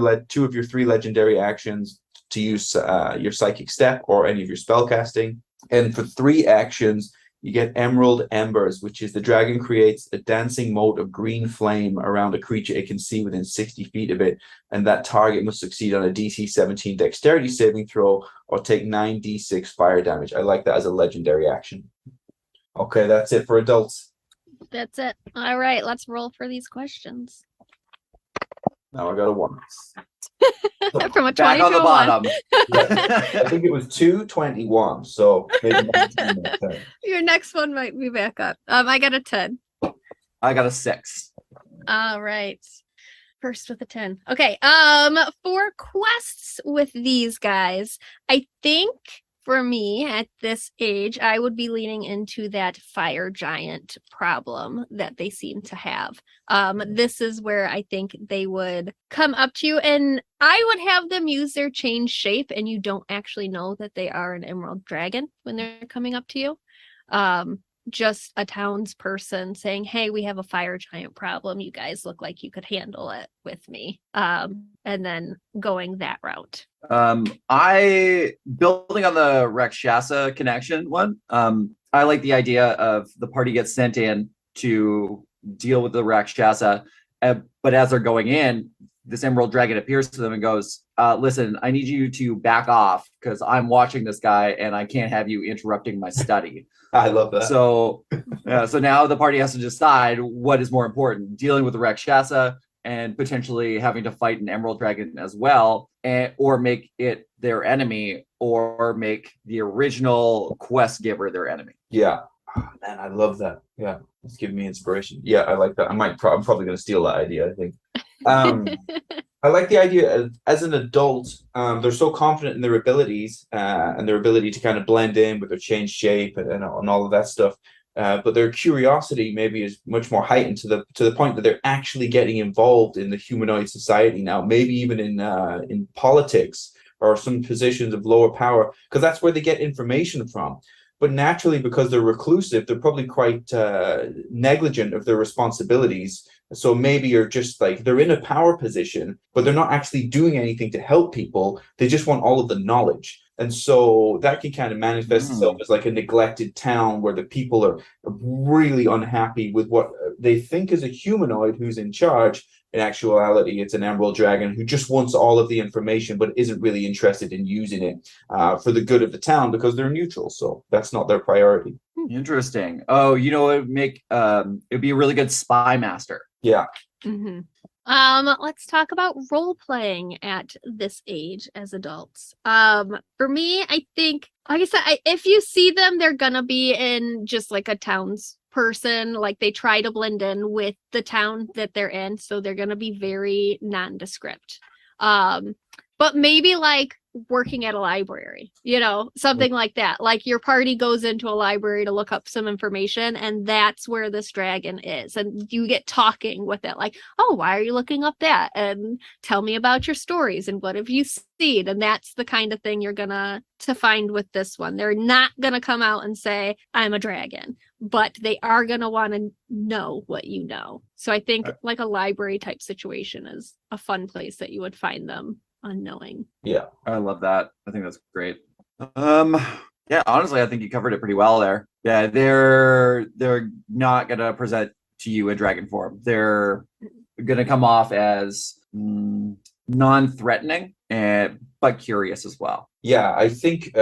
3 legendary actions to use your Psychic Step or any of your spell casting. And for 3 actions, you get Emerald Embers, which is the dragon creates a dancing mote of green flame around a creature it can see within 60 feet of it, and that target must succeed on a DC 17 dexterity saving throw or take 9d6 fire damage. I like that as a legendary action. Okay, that's it for adults. That's it. All right, let's roll for these questions. Now I got a 1. From a 20 Back on to the a 1. bottom. I think it was 221, so maybe Your next one might be back up. I got a 10. I got a 6. All right. First with a 10. Okay. For quests with these guys, I think for me at this age, I would be leaning into that fire giant problem that they seem to have. This is where I think they would come up to you, and I would have them use their change shape, and you don't actually know that they are an emerald dragon when they're coming up to you. Just a townsperson saying, hey, we have a fire giant problem. You guys look like you could handle it with me. And then going that route. I building on the Rakshasa connection one. I like the idea of the party gets sent in to deal with the Rakshasa, but as they're going in, this emerald dragon appears to them and goes, listen, I need you to back off because I'm watching this guy and I can't have you interrupting my study. I love that. So now the party has to decide what is more important, dealing with the Rakshasa and potentially having to fight an emerald dragon as well, or make it their enemy, or make the original quest giver their enemy. Yeah. Oh, man, I love that. Yeah, it's giving me inspiration. Yeah, I like that. I'm probably going to steal that idea, I think. I like the idea of, as an adult, they're so confident in their abilities and their ability to kind of blend in with their changed shape and all of that stuff. But their curiosity maybe is much more heightened to the point that they're actually getting involved in the humanoid society now, maybe even in politics or some positions of lower power, because that's where they get information from. But naturally, because they're reclusive, they're probably quite negligent of their responsibilities. So maybe you're just like, they're in a power position, but they're not actually doing anything to help people. They just want all of the knowledge. And so that can kind of manifest itself as like a neglected town where the people are really unhappy with what they think is a humanoid who's in charge. In actuality, it's an emerald dragon who just wants all of the information, but isn't really interested in using it for the good of the town because they're neutral. So that's not their priority. Interesting. Oh, it'd be a really good spy master. Yeah. Mm-hmm. Let's talk about role playing at this age as adults. For me, I think, like I said, if you see them, they're gonna be in just like a town's person. Like they try to blend in with the town that they're in, so they're gonna be very nondescript. But maybe like working at a library, something like that. Like your party goes into a library to look up some information, and that's where this dragon is. And you get talking with it, like, oh, why are you looking up that? And tell me about your stories and what have you seen? And that's the kind of thing you're gonna to find with this one. They're not gonna come out and say, I'm a dragon, but they are gonna want to know what you know. So I think like a library type situation is a fun place that you would find them unknowing. Yeah, I love that. I think that's great. Yeah, honestly, I think you covered it pretty well there. Yeah, they're not gonna present to you a dragon form. They're gonna come off as non-threatening but curious as well. Yeah, I think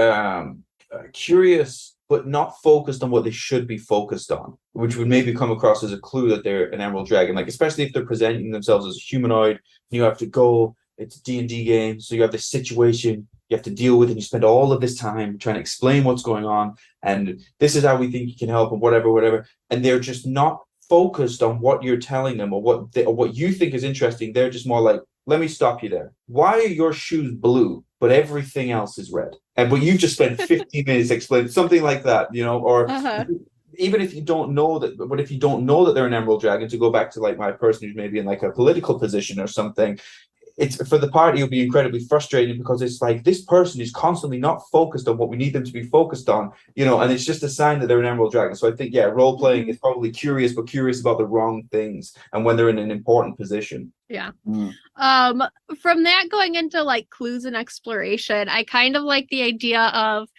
curious but not focused on what they should be focused on, which would maybe come across as a clue that they're an emerald dragon. Like especially if they're presenting themselves as a humanoid, you have to go. It's a D&D game, so you have this situation you have to deal with, and you spend all of this time trying to explain what's going on, and this is how we think you can help, and whatever. And they're just not focused on what you're telling them or what you think is interesting. They're just more like, let me stop you there. Why are your shoes blue, but everything else is red? But you've just spent 15 minutes explaining something like that, or even if you don't know that, but if you don't know that they're an emerald dragon, to go back to like my person who's maybe in like a political position or something, it's for the party, it'll be incredibly frustrating because it's like this person is constantly not focused on what we need them to be focused on, and it's just a sign that they're an emerald dragon. So I think, role playing is probably curious, but curious about the wrong things and when they're in an important position. Yeah. From that going into like clues and exploration, I kind of like the idea of,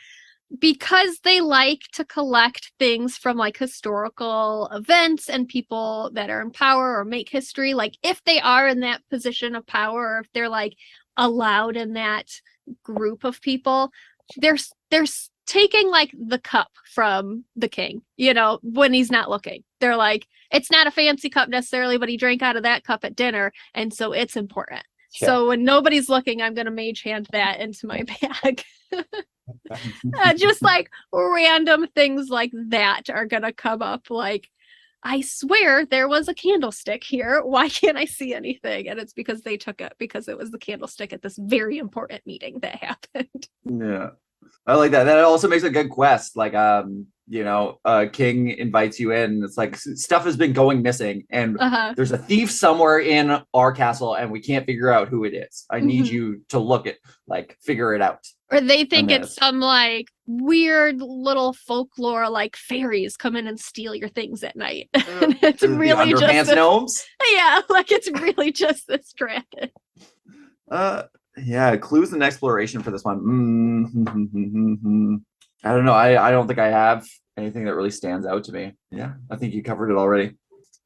because they like to collect things from like historical events and people that are in power or make history, like if they are in that position of power, or if they're like allowed in that group of people, they're taking like the cup from the king, when he's not looking. They're like, it's not a fancy cup necessarily, but he drank out of that cup at dinner, and so it's important. Yeah. So when nobody's looking, I'm gonna mage hand that into my bag. Just like random things like that are gonna come up, like, I swear there was a candlestick here, why can't I see anything? And it's because they took it because it was the candlestick at this very important meeting that happened. Yeah, I like that. That also makes a good quest. Like king invites you in. It's like stuff has been going missing, and there's a thief somewhere in our castle, and we can't figure out who it is. I need you to figure it out. Or they think it's some like weird little folklore, like fairies come in and steal your things at night. And it's really just underpants gnomes. Yeah, like it's really just this dragon. Yeah, clues and exploration for this one. I don't know. I don't think I have anything that really stands out to me. Yeah, I think you covered it already.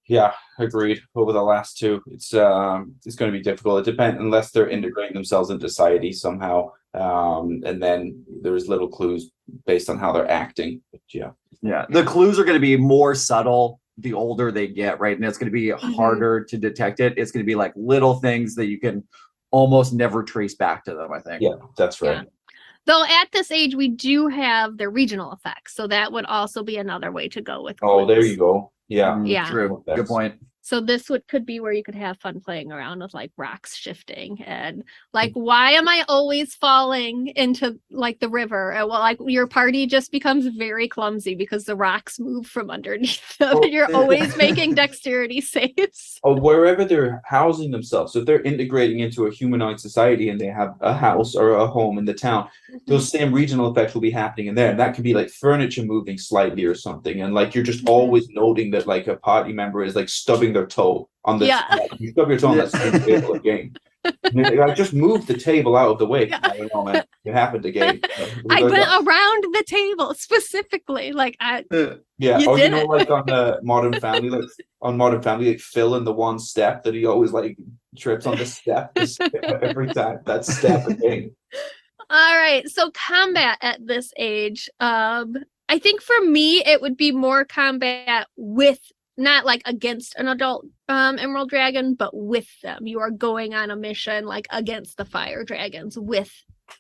Yeah, agreed. Over the last two, it's going to be difficult. It depends, unless they're integrating themselves into society somehow, and then there's little clues based on how they're acting. But yeah, the clues are going to be more subtle the older they get, right? And it's going to be harder to detect it. It's going to be like little things that you can almost never trace back to them, I think. Yeah, that's right. Yeah. Though at this age, we do have the regional effects. So that would also be another way to go with Oh, there clues. you go. Yeah. Yeah. True. Good point. So this could be where you could have fun playing around with like rocks shifting and like, why am I always falling into like the river? And well, like your party just becomes very clumsy because the rocks move from underneath them and you're always making dexterity saves. Or wherever they're housing themselves. So if they're integrating into a humanoid society and they have a house or a home in the town, those same regional effects will be happening in there. And that can be like furniture moving slightly or something. And like you're just always noting that like a party member is like stubbing their toe on the you stub your toe on that same table again. I just moved the table out of the way. I don't know, man. It happened again. I went around the table specifically. Like yeah. You Or did you know, it. like on the Modern Family, like on Modern Family, like Phil in the one step that he always like trips on the step every time. That step again. All right. So combat at this age. I think for me it would be more combat with, not like against an adult emerald dragon, but with them. You are going on a mission like against the fire dragons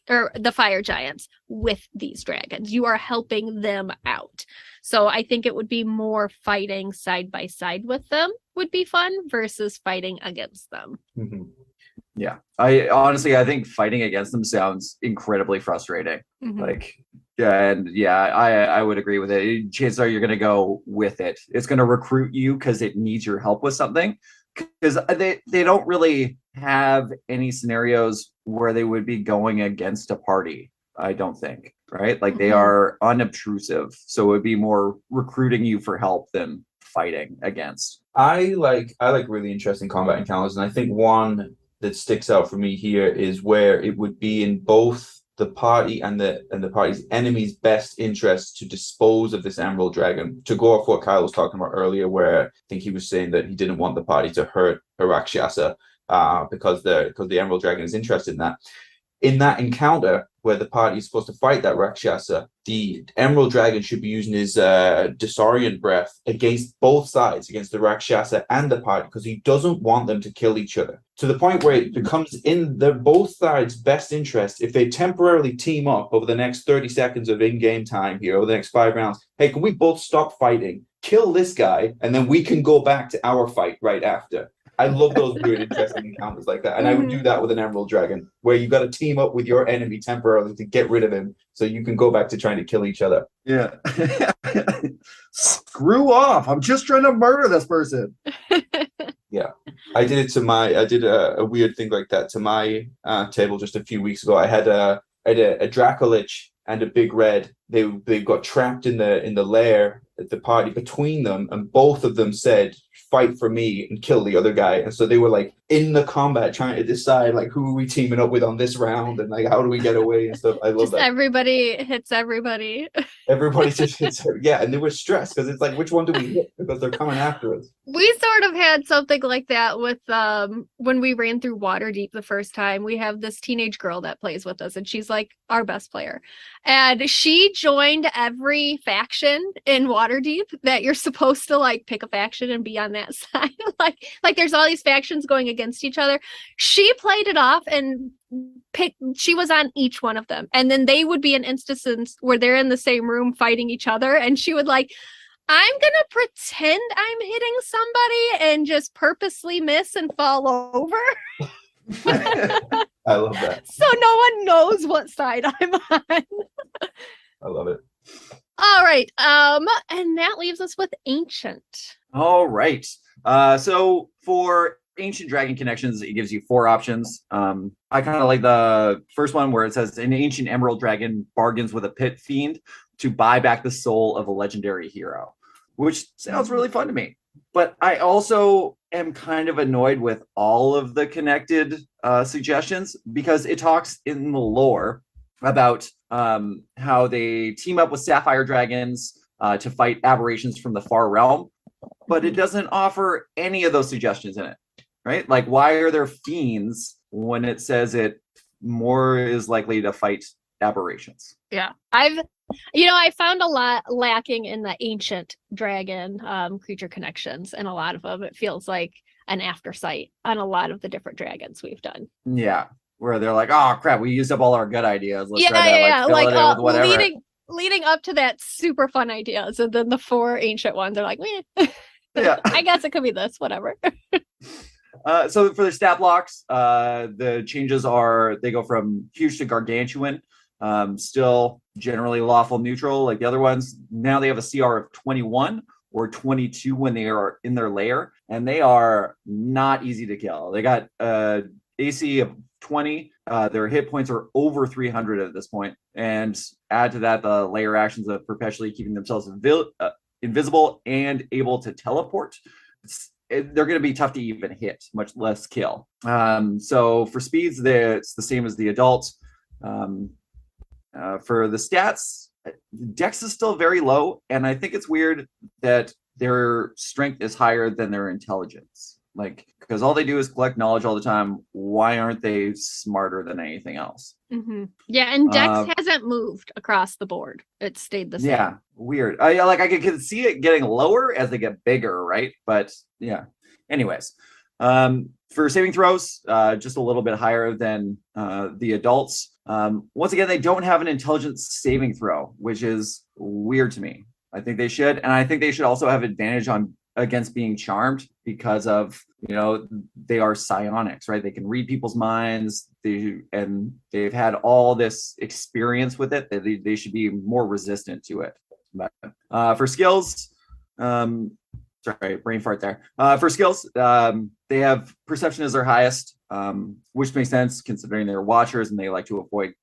or the fire giants with these dragons. You are helping them out. So I think it would be more fighting side by side with them would be fun versus fighting against them. Mm-hmm. Yeah. I think fighting against them sounds incredibly frustrating. Like, I would agree with it. Chances are you're going to go with it. It's going to recruit you because it needs your help with something. Because they don't really have any scenarios where they would be going against a party, I don't think. Right? Like they are unobtrusive. So it would be more recruiting you for help than fighting against. I like really interesting combat encounters, and I think one that sticks out for me here is where it would be in both the party and the party's enemy's best interest to dispose of this emerald dragon. To go off what Kyle was talking about earlier, where I think he was saying that he didn't want the party to hurt a Rakshasa because the emerald dragon is interested in that. In that encounter where the party is supposed to fight that Rakshasa, the emerald dragon should be using his Disorient breath against both sides, against the Rakshasa and the party, because he doesn't want them to kill each other. To the point where it becomes in both sides' best interest if they temporarily team up over the next 30 seconds of in-game time here, over the next 5 rounds. Hey, can we both stop fighting, kill this guy, and then we can go back to our fight right after? I love those weird, interesting encounters like that. And I would do that with an emerald dragon, where you got to team up with your enemy temporarily to get rid of him so you can go back to trying to kill each other. Yeah. Screw off. I'm just trying to murder this person. Yeah. I did a weird thing like that to my table just a few weeks ago. I had a Dracolich and a Big Red. They got trapped in the lair at the party between them, and both of them said, fight for me and kill the other guy. And so they were like in the combat trying to decide like who are we teaming up with on this round and like how do we get away and stuff. I love Just that. everybody hits everybody. Everybody just hits her. Yeah, and they were stressed because it's like, which one do we hit? Because they're coming after us. We sort of had something like that with when we ran through Waterdeep the first time. We have this teenage girl that plays with us, and she's like our best player. And she joined every faction in Waterdeep that you're supposed to like pick a faction and be on that side. like there's all these factions going against each other. She played it off and she was on each one of them. And then they would be in instances where they're in the same room fighting each other, and she would like, I'm gonna pretend I'm hitting somebody and just purposely miss and fall over. I love that. So no one knows what side I'm on. I love it. All right. And that leaves us with Ancient. All right. So for Ancient Dragon Connections, it gives you 4 options. I kind of like the first one where it says an ancient emerald dragon bargains with a pit fiend to buy back the soul of a legendary hero, which sounds really fun to me. But I also am kind of annoyed with all of the connected suggestions, because it talks in the lore about how they team up with sapphire dragons to fight aberrations from the far realm, but it doesn't offer any of those suggestions in it, right? Like, why are there fiends when it says it more is likely to fight aberrations? Yeah. I've I found a lot lacking in the ancient dragon creature connections, and a lot of them, it feels like an aftersight on a lot of the different dragons we've done. Yeah, where they're like, oh crap, we used up all our good ideas. Let's try to fill it in with whatever. Leading up to that, super fun ideas, and then the 4 ancient ones are like, Yeah. I guess it could be this, whatever. So for the stat blocks, the changes are they go from huge to gargantuan. Still generally lawful neutral like the other ones. Now they have a CR of 21 or 22 when they are in their lair, and they are not easy to kill. They got AC of 20. Their hit points are over 300 at this point, and add to that the lair actions of perpetually keeping themselves invisible and able to teleport. They're going to be tough to even hit, much less kill. So for speeds, it's the same as the adults. For the stats, Dex is still very low, and I think it's weird that their strength is higher than their intelligence. Like, because all they do is collect knowledge all the time. Why aren't they smarter than anything else? Mm-hmm. Yeah, and Dex hasn't moved across the board. It's stayed the same. Yeah, weird. I could see it getting lower as they get bigger, right? But yeah. Anyways, for saving throws, just a little bit higher than the adults. Once again, they don't have an intelligence saving throw, which is weird to me. I think they should, and I think they should also have advantage against being charmed because of they are psionics, right? They can read people's minds. They've had all this experience with it. They should be more resistant to it. But for skills, sorry, brain fart there. For skills, they have perception as their highest, which makes sense considering they're watchers and they like to avoid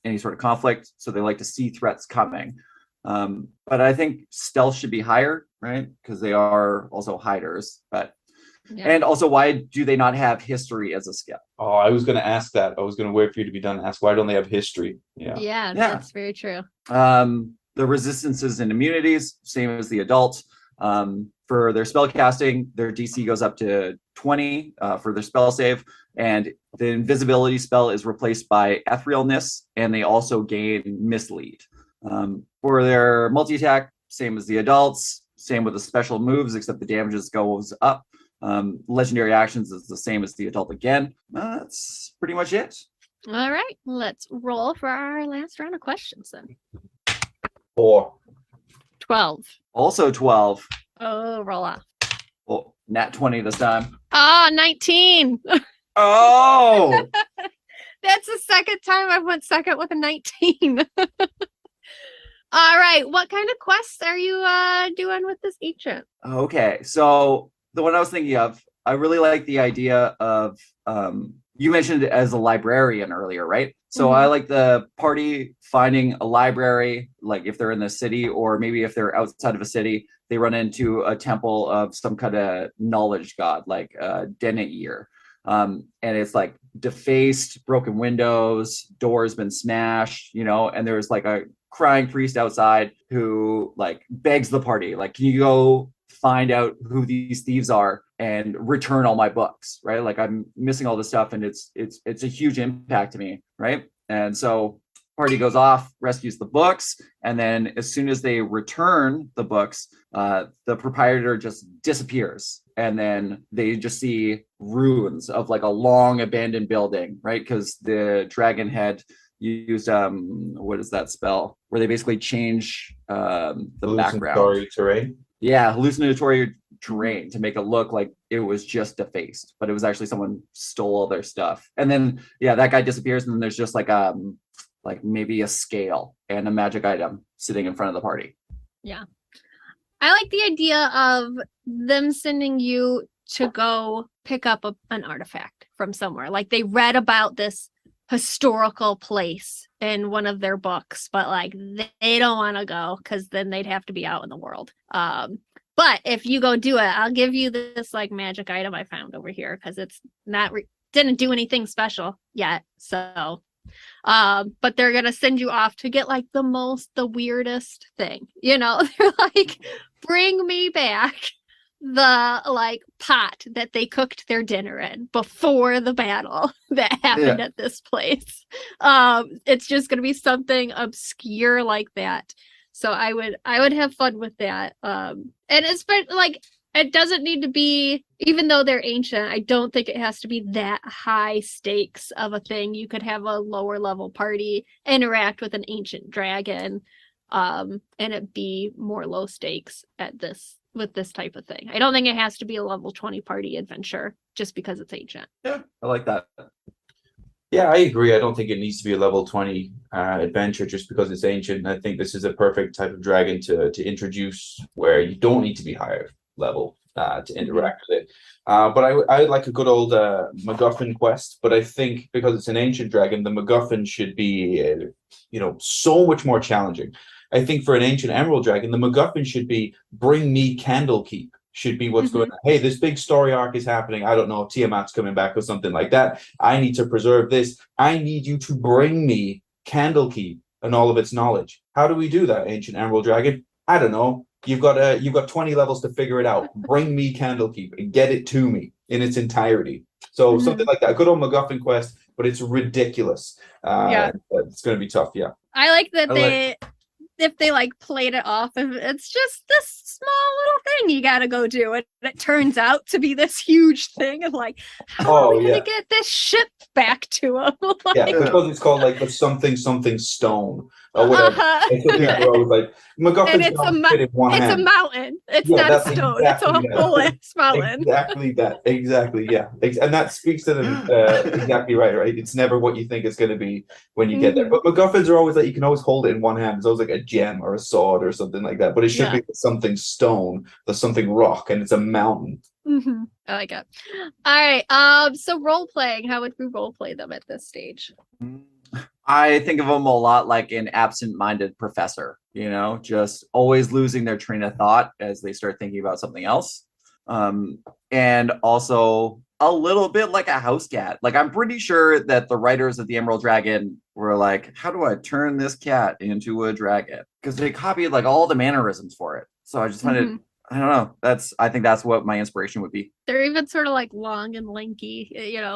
any sort of conflict. So they like to see threats coming. But I think stealth should be higher, right? Because they are also hiders. And also, why do they not have history as a skill? Oh, I was going to ask that. I was going to wait for you to be done and ask, why don't they have history? Yeah, that's very true. The resistances and immunities, same as the adults. For their spell casting, their DC goes up to 20 for their spell save, and the invisibility spell is replaced by etherealness, and they also gain mislead. For their multi-attack, same as the adults, same with the special moves, except the damages goes up. Legendary actions is the same as the adult again. That's pretty much it. All right, let's roll for our last round of questions then. 4. 12. Also 12. Oh, roll off. Oh, nat 20 this time. Oh, 19. Oh! That's the second time I went second with a 19. All right, what kind of quests are you doing with this ancient? Okay, so the one I was thinking of, I really like the idea of, you mentioned it as a librarian earlier, right? So I like the party finding a library, like if they're in the city, or maybe if they're outside of a city, they run into a temple of some kind of knowledge god, like Denair. And it's like defaced, broken windows, doors been smashed, and there's like a crying priest outside who like begs the party, like, can you go find out who these thieves are and return all my books, right? Like, I'm missing all this stuff, and it's a huge impact to me, right? And so party goes off, rescues the books, and then as soon as they return the books, the proprietor just disappears, and then they just see ruins of like a long abandoned building, right? Because the dragon had used what is that spell where they basically change the background terrain. Yeah, hallucinatory terrain to make it look like it was just defaced, but it was actually someone stole all their stuff. And then that guy disappears, and then there's just like maybe a scale and a magic item sitting in front of the party. Yeah, I like the idea of them sending you to go pick up an artifact from somewhere. Like, they read about this historical place in one of their books, but like they don't want to go because then they'd have to be out in the world. But if you go do it, I'll give you this like magic item I found over here because it's not didn't do anything special yet. So but they're gonna send you off to get like the weirdest thing, they're like, bring me back the like pot that they cooked their dinner in before the battle that happened at this place. It's just gonna be something obscure like that. So I would have fun with that. And it's like it doesn't need to be, even though they're ancient, I don't think it has to be that high stakes of a thing. You could have a lower level party interact with an ancient dragon, and it be more low stakes with this type of thing. I don't think it has to be a level 20 party adventure just because it's ancient. Yeah, I like that. Yeah, I agree. I don't think it needs to be a level 20 adventure just because it's ancient. I think this is a perfect type of dragon to introduce where you don't need to be higher level to interact with it. But I like a good old MacGuffin quest, but I think because it's an ancient dragon, the MacGuffin should be, so much more challenging. I think for an ancient emerald dragon, the MacGuffin should be bring me Candlekeep. Should be what's going on. Hey, this big story arc is happening. I don't know, Tiamat's coming back or something like that. I need to preserve this. I need you to bring me Candlekeep and all of its knowledge. How do we do that, ancient emerald dragon? I don't know. You've got 20 levels to figure it out. Bring me Candlekeep and get it to me in its entirety. So something like that. A good old MacGuffin quest, but it's ridiculous. It's going to be tough. Yeah. I like that if they like played it off, if it's just this small little thing you gotta go do, and it turns out to be this huge thing of like, how are we gonna get this ship back to him? Because it's called like the something stone or whatever. Like MacGuffin's it's a mountain. It's not a stone. It's a whole ass mountain. Exactly that. Exactly. Yeah. And that speaks to them exactly right. It's never what you think it's going to be when you get there. But MacGuffins are always like, you can always hold it in one hand. It's always like a gem or a sword or something like that. But it should be something stone, the something rock, and it's a mountain. I like it. All right. So role playing. How would we role play them at this stage? I think of them a lot like an absent-minded professor, just always losing their train of thought as they start thinking about something else. And also a little bit like a house cat. Like, I'm pretty sure that the writers of the Emerald Dragon were like, how do I turn this cat into a dragon? Because they copied like all the mannerisms for it. So I just find it, I don't know. I think that's what my inspiration would be. They're even sort of like long and lanky,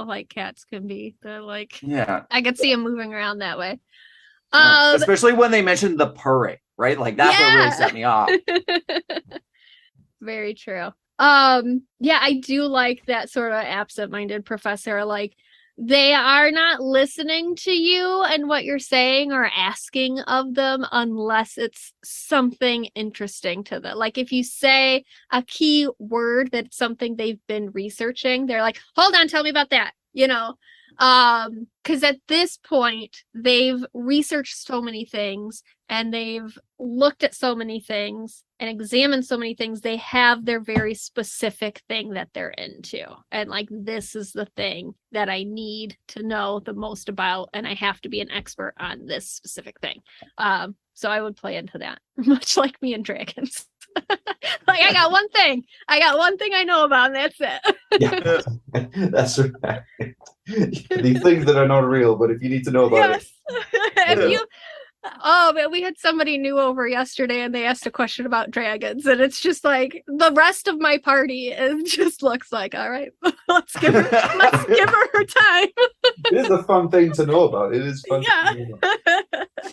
like cats can be. They're like, yeah, I could see them moving around that way. Especially when they mentioned the purring, right? Like that's what really set me off. Very true. I do like that sort of absent-minded professor. Like, they are not listening to you and what you're saying or asking of them unless it's something interesting to them. Like, if you say a key word that's something they've been researching, they're like, hold on, tell me about that, because at this point they've researched so many things and they've looked at so many things and examined so many things. They have their very specific thing that they're into, and like, this is the thing that I need to know the most about, and I have to be an expert on this specific thing. So I would play into that, much like me and dragons. Like, I got one thing I know about, and that's it. That's right. These things that are not real, but if you need to know about it. Oh man, we had somebody new over yesterday and they asked a question about dragons, and it's just like the rest of my party just looks like, all right, let's give her her time. It is a fun thing to know about. It is fun.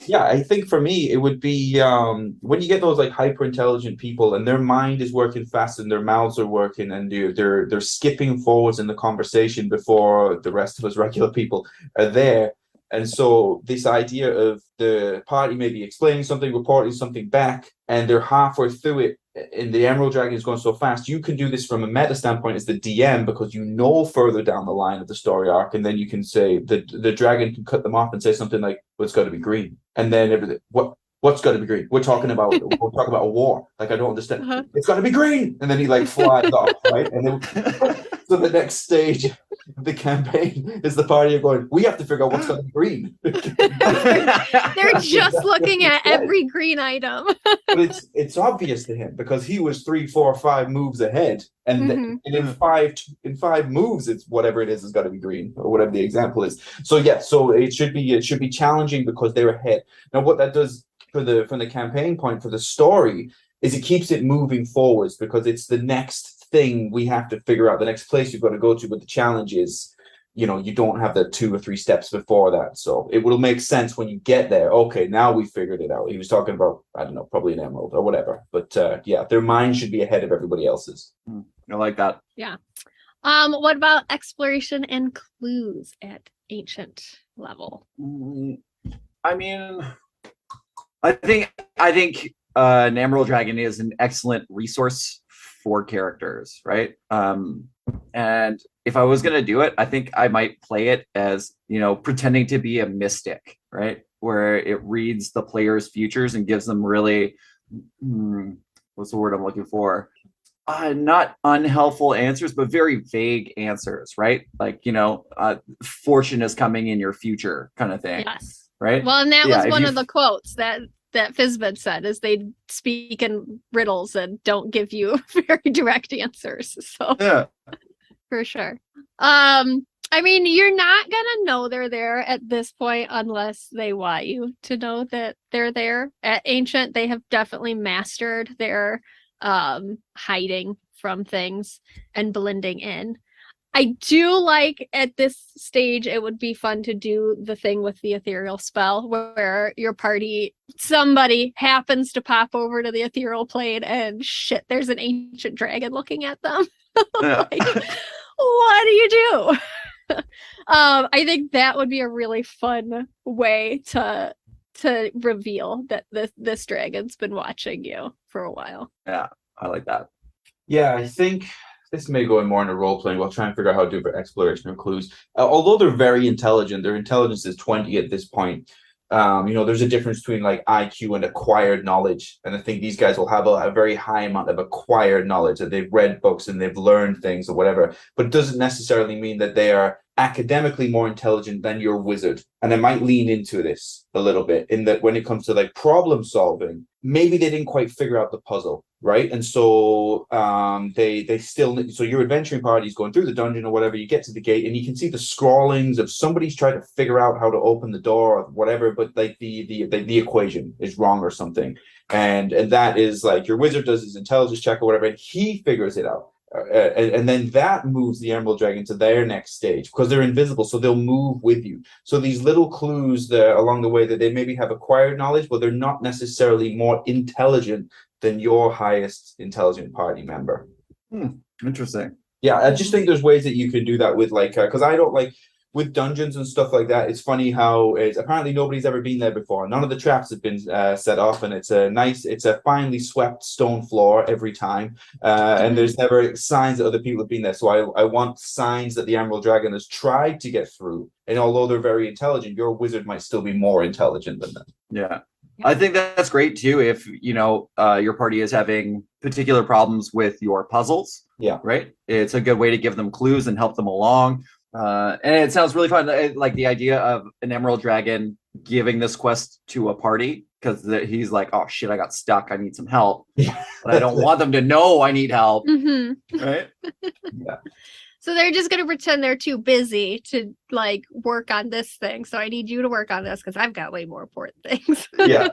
Yeah, I think for me it would be when you get those like hyper intelligent people and their mind is working fast and their mouths are working and they're skipping forwards in the conversation before the rest of us regular people are there. And so this idea of the party maybe explaining something, reporting something back, and they're halfway through it, and the Emerald Dragon is going so fast, you can do this from a meta standpoint as the DM, because you know further down the line of the story arc, and then you can say, the dragon can cut them off and say something like, well, it's got to be green. And then everything, what's got to be green? We're talking about a war. Like, I don't understand. It's got to be green. And then he like flies off, right? And then so the next stage of the campaign is the party going, we have to figure out what's got to be green. They're just looking at every green item. But it's obvious to him because he was 3, 4, 5 moves ahead, and and in five moves, it's whatever it is has got to be green, or whatever the example is. So so it should be challenging because they're ahead. Now, what that does from the campaign point for the story is it keeps it moving forwards, because it's the next thing we have to figure out, the next place you've got to go to, but the challenge is, you know, you don't have the 2 or 3 steps before that. So it will make sense when you get there. Okay, now we figured it out. He was talking about, I don't know, probably an emerald or whatever. But yeah, their mind should be ahead of everybody else's. I like that. Yeah. What about exploration and clues at ancient level? I mean, I think an emerald dragon is an excellent resource for characters, right? And if I was going to do it, I think I might play it as, you know, pretending to be a mystic, right? Where it reads the player's futures and gives them really, what's the word I'm looking for? Not unhelpful answers, but very vague answers, right? Like, you know, fortune is coming in your future kind of thing. Yes. Right? Well, and that was one of the quotes that Fizbin said, is they speak in riddles and don't give you very direct answers. So Yeah. for sure. I mean, you're not gonna know they're there at this point unless they want you to know that they're there. At Ancient, they have definitely mastered their hiding from things and blending in. I do like at this stage, it would be fun to do the thing with the ethereal spell where your party, somebody happens to pop over to the ethereal plane and shit, there's an ancient dragon looking at them. Yeah. Like, what do you do? I think that would be a really fun way to reveal that this dragon's been watching you for a while. Yeah, I like that. Yeah, I think this may go in more into role playing. We'll try and figure out how to do for exploration and clues. Although they're very intelligent, their intelligence is 20 at this point. You know, there's a difference between like IQ and acquired knowledge. And I think these guys will have a very high amount of acquired knowledge, that they've read books and they've learned things or whatever. But it doesn't necessarily mean that they are academically more intelligent than your wizard. And I might lean into this a little bit in that when it comes to like problem solving, maybe they didn't quite figure out the puzzle, right? And so they still, so your adventuring party is going through the dungeon or whatever, you get to the gate and you can see the scrawlings of somebody's trying to figure out how to open the door or whatever, but like the equation is wrong or something. And that is like your wizard does his intelligence check or whatever, and he figures it out. And then that moves the Emerald Dragon to their next stage because they're invisible, so they'll move with you. So these little clues there along the way that they maybe have acquired knowledge, but they're not necessarily more intelligent than your highest intelligent party member. Interesting. Yeah, I just think there's ways that you can do that with like, because I don't like with dungeons and stuff like that. It's funny how it's apparently nobody's ever been there before. None of the traps have been set off, and it's a finely swept stone floor every time. And there's never signs that other people have been there. So I want signs that the Emerald Dragon has tried to get through. And although they're very intelligent, your wizard might still be more intelligent than them. Yeah. I think that's great too if, you know, your party is having particular problems with your puzzles. Yeah. Right? It's a good way to give them clues and help them along. And it sounds really fun. Like the idea of an Emerald Dragon giving this quest to a party because he's like, oh shit, I got stuck. I need some help. Yeah. But I don't want them to know I need help. Mm-hmm. Right? Yeah. So they're just going to pretend they're too busy to like work on this thing. So I need you to work on this because I've got way more important things. Yeah.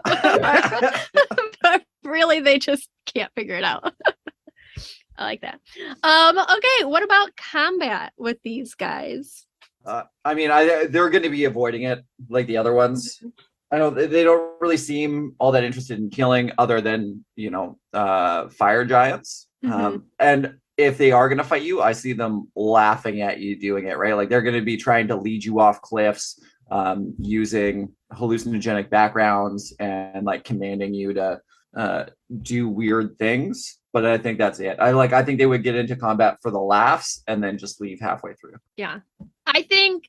But really, they just can't figure it out. I like that. Okay, what about combat with these guys? I mean, they're going to be avoiding it like the other ones. I know they don't really seem all that interested in killing other than, you know, fire giants. And if they are going to fight you, I see them laughing at you doing it, right? Like they're going to be trying to lead you off cliffs using hallucinogenic backgrounds and like commanding you to do weird things. But I think that's it. I think they would get into combat for the laughs and then just leave halfway through. Yeah. I think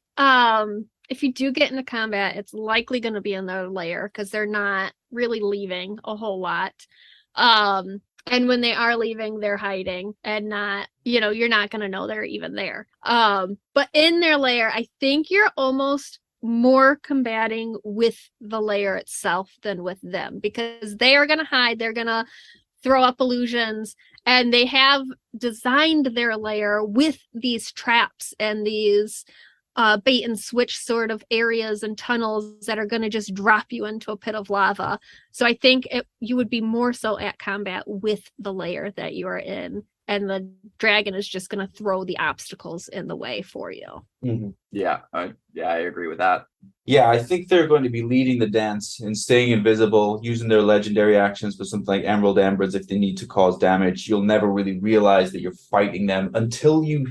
if you do get into combat, it's likely going to be in their lair because they're not really leaving a whole lot. And when they are leaving, they're hiding and not, you know, you're not going to know they're even there. But in their lair, I think you're almost more combating with the lair itself than with them because they are going to hide. They're going to throw up illusions, and they have designed their lair with these traps and these bait and switch sort of areas and tunnels that are going to just drop you into a pit of lava. So I think you would be more so at combat with the layer that you are in, and the dragon is just going to throw the obstacles in the way for you. Mm-hmm. Yeah, I agree with that. Yeah, I think they're going to be leading the dance and staying invisible, using their legendary actions for something like Emerald Embers if they need to cause damage. You'll never really realize that you're fighting them until you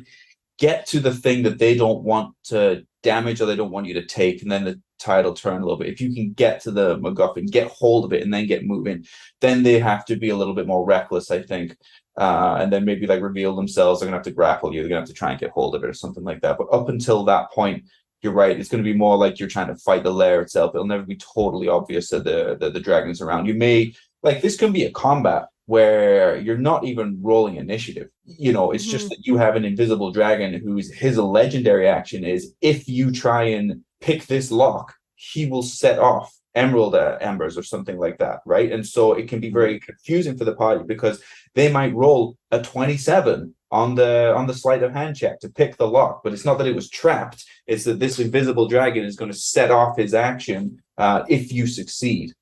get to the thing that they don't want to damage or they don't want you to take, and then the tide will turn a little bit. If you can get to the MacGuffin, get hold of it, and then get moving, then they have to be a little bit more reckless, I think. And then maybe like reveal themselves. They're gonna have to grapple you. They're gonna have to try and get hold of it or something like that. But up until that point, you're right. It's going to be more like you're trying to fight the lair itself. It'll never be totally obvious that the dragon's around. You may this can be a combat where you're not even rolling initiative. It's just that you have an invisible dragon his legendary action is if you try and pick this lock, he will set off emerald embers or something like that, right? And so it can be very confusing for the party because they might roll a 27 on the sleight of hand check to pick the lock, but it's not that it was trapped. It's that this invisible dragon is going to set off his action if you succeed.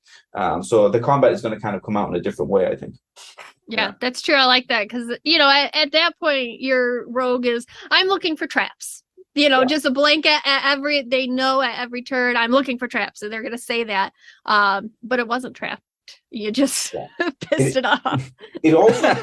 So the combat is going to kind of come out in a different way, I think. Yeah, that's true. I like that because at that point your rogue is I'm looking for traps. Just a blanket at every turn I'm looking for traps, and they're going to say that, but it wasn't trapped. You just pissed it off. It also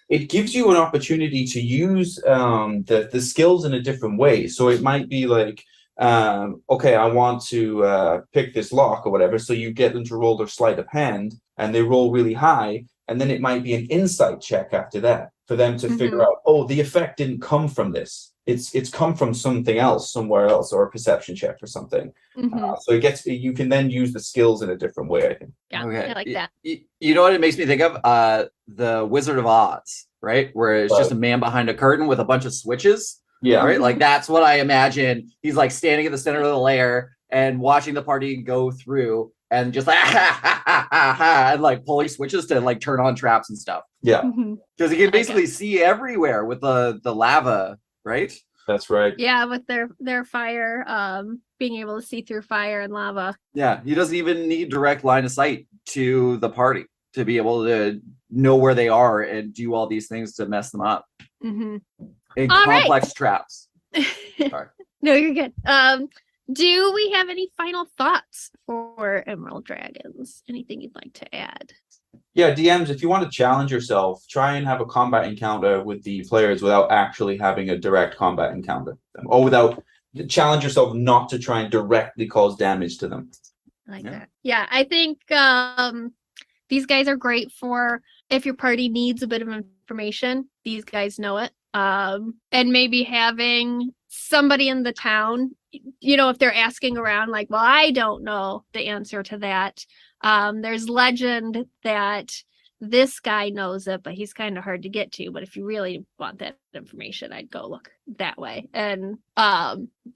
it gives you an opportunity to use the skills in a different way. So it might be like, okay, I want to pick this lock or whatever. So you get them to roll their sleight of hand, and they roll really high, and then it might be an insight check after that for them to figure out, oh, the effect didn't come from this. It's come from something else, somewhere else, or a perception check or something. So you can then use the skills in a different way, I think. Yeah, okay. I like that. You know what it makes me think of? The Wizard of Oz, right? Where it's just a man behind a curtain with a bunch of switches. Yeah. Right? Like that's what I imagine. He's like standing at the center of the lair and watching the party go through and just like and like pulling switches to like turn on traps and stuff. Yeah. Because he can basically see everywhere with the lava, right? That's right. Yeah, with their fire, being able to see through fire and lava. Yeah, he doesn't even need direct line of sight to the party to be able to know where they are and do all these things to mess them up. And all complex traps. Sorry. No, you're good. Do we have any final thoughts for Emerald Dragons? Anything you'd like to add? Yeah, DMs, if you want to challenge yourself, try and have a combat encounter with the players without actually having a direct combat encounter. Or challenge yourself not to try and directly cause damage to them. I like that. Yeah, I think these guys are great for if your party needs a bit of information. These guys know it. And maybe having somebody in the town, if they're asking around like, well, I don't know the answer to that. There's legend that this guy knows it, but he's kind of hard to get to. But if you really want that information, I'd go look that way and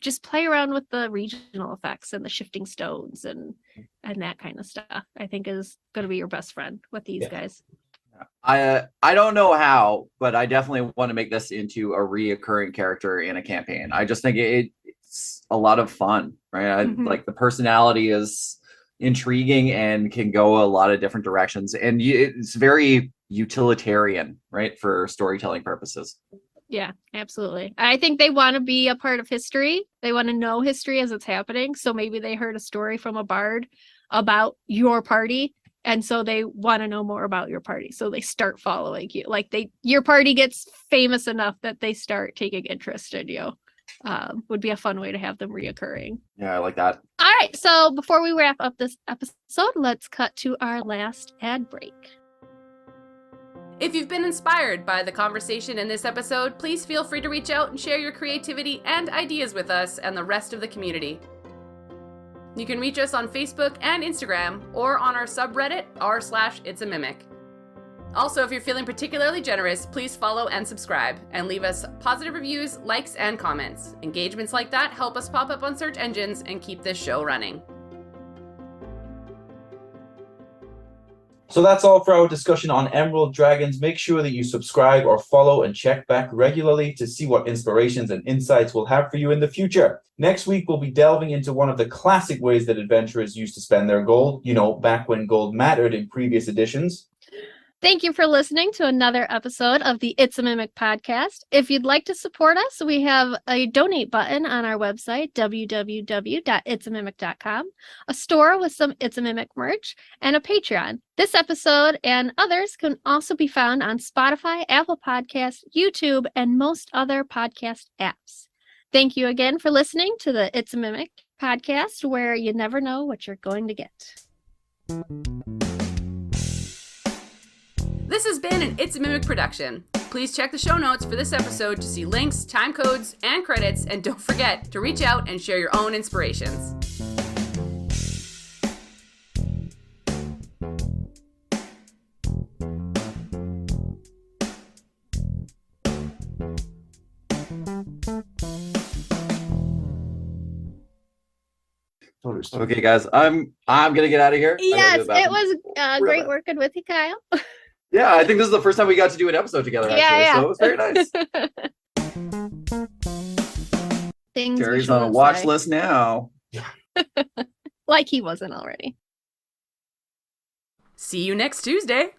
just play around with the regional effects and the shifting stones and that kind of stuff. I think is going to be your best friend with these guys. I don't know how, but I definitely want to make this into a reoccurring character in a campaign. I just think it's a lot of fun, right? Like the personality is intriguing and can go a lot of different directions, and it's very utilitarian, right, for storytelling purposes. Yeah, absolutely. I think they want to be a part of history. They want to know history as it's happening. So maybe they heard a story from a bard about your party, and so they want to know more about your party. So they start following you. Like your party gets famous enough that they start taking interest in you. Would be a fun way to have them reoccurring. Yeah, I like that. All right, so before we wrap up this episode, let's cut to our last ad break. If you've been inspired by the conversation in this episode, please feel free to reach out and share your creativity and ideas with us and the rest of the community. You can reach us on Facebook and Instagram or on our subreddit r/it'samimic. Also, if you're feeling particularly generous, please follow and subscribe and leave us positive reviews, likes, and comments. Engagements like that help us pop up on search engines and keep this show running. So that's all for our discussion on Emerald Dragons. Make sure that you subscribe or follow and check back regularly to see what inspirations and insights we'll have for you in the future. Next week, we'll be delving into one of the classic ways that adventurers used to spend their gold, back when gold mattered in previous editions. Thank you for listening to another episode of the It's a Mimic podcast. If you'd like to support us, we have a donate button on our website, www.itsamimic.com, a store with some It's a Mimic merch, and a Patreon. This episode and others can also be found on Spotify, Apple Podcasts, YouTube, and most other podcast apps. Thank you again for listening to the It's a Mimic podcast, where you never know what you're going to get. This has been an It's a Mimic production. Please check the show notes for this episode to see links, time codes, and credits, and don't forget to reach out and share your own inspirations. Okay, guys, I'm gonna get out of here. Yes, it was great working with you, Kyle. Yeah, I think this is the first time we got to do an episode together, actually, so it was very nice. Things Terry's on a watch list now. Like he wasn't already. See you next Tuesday.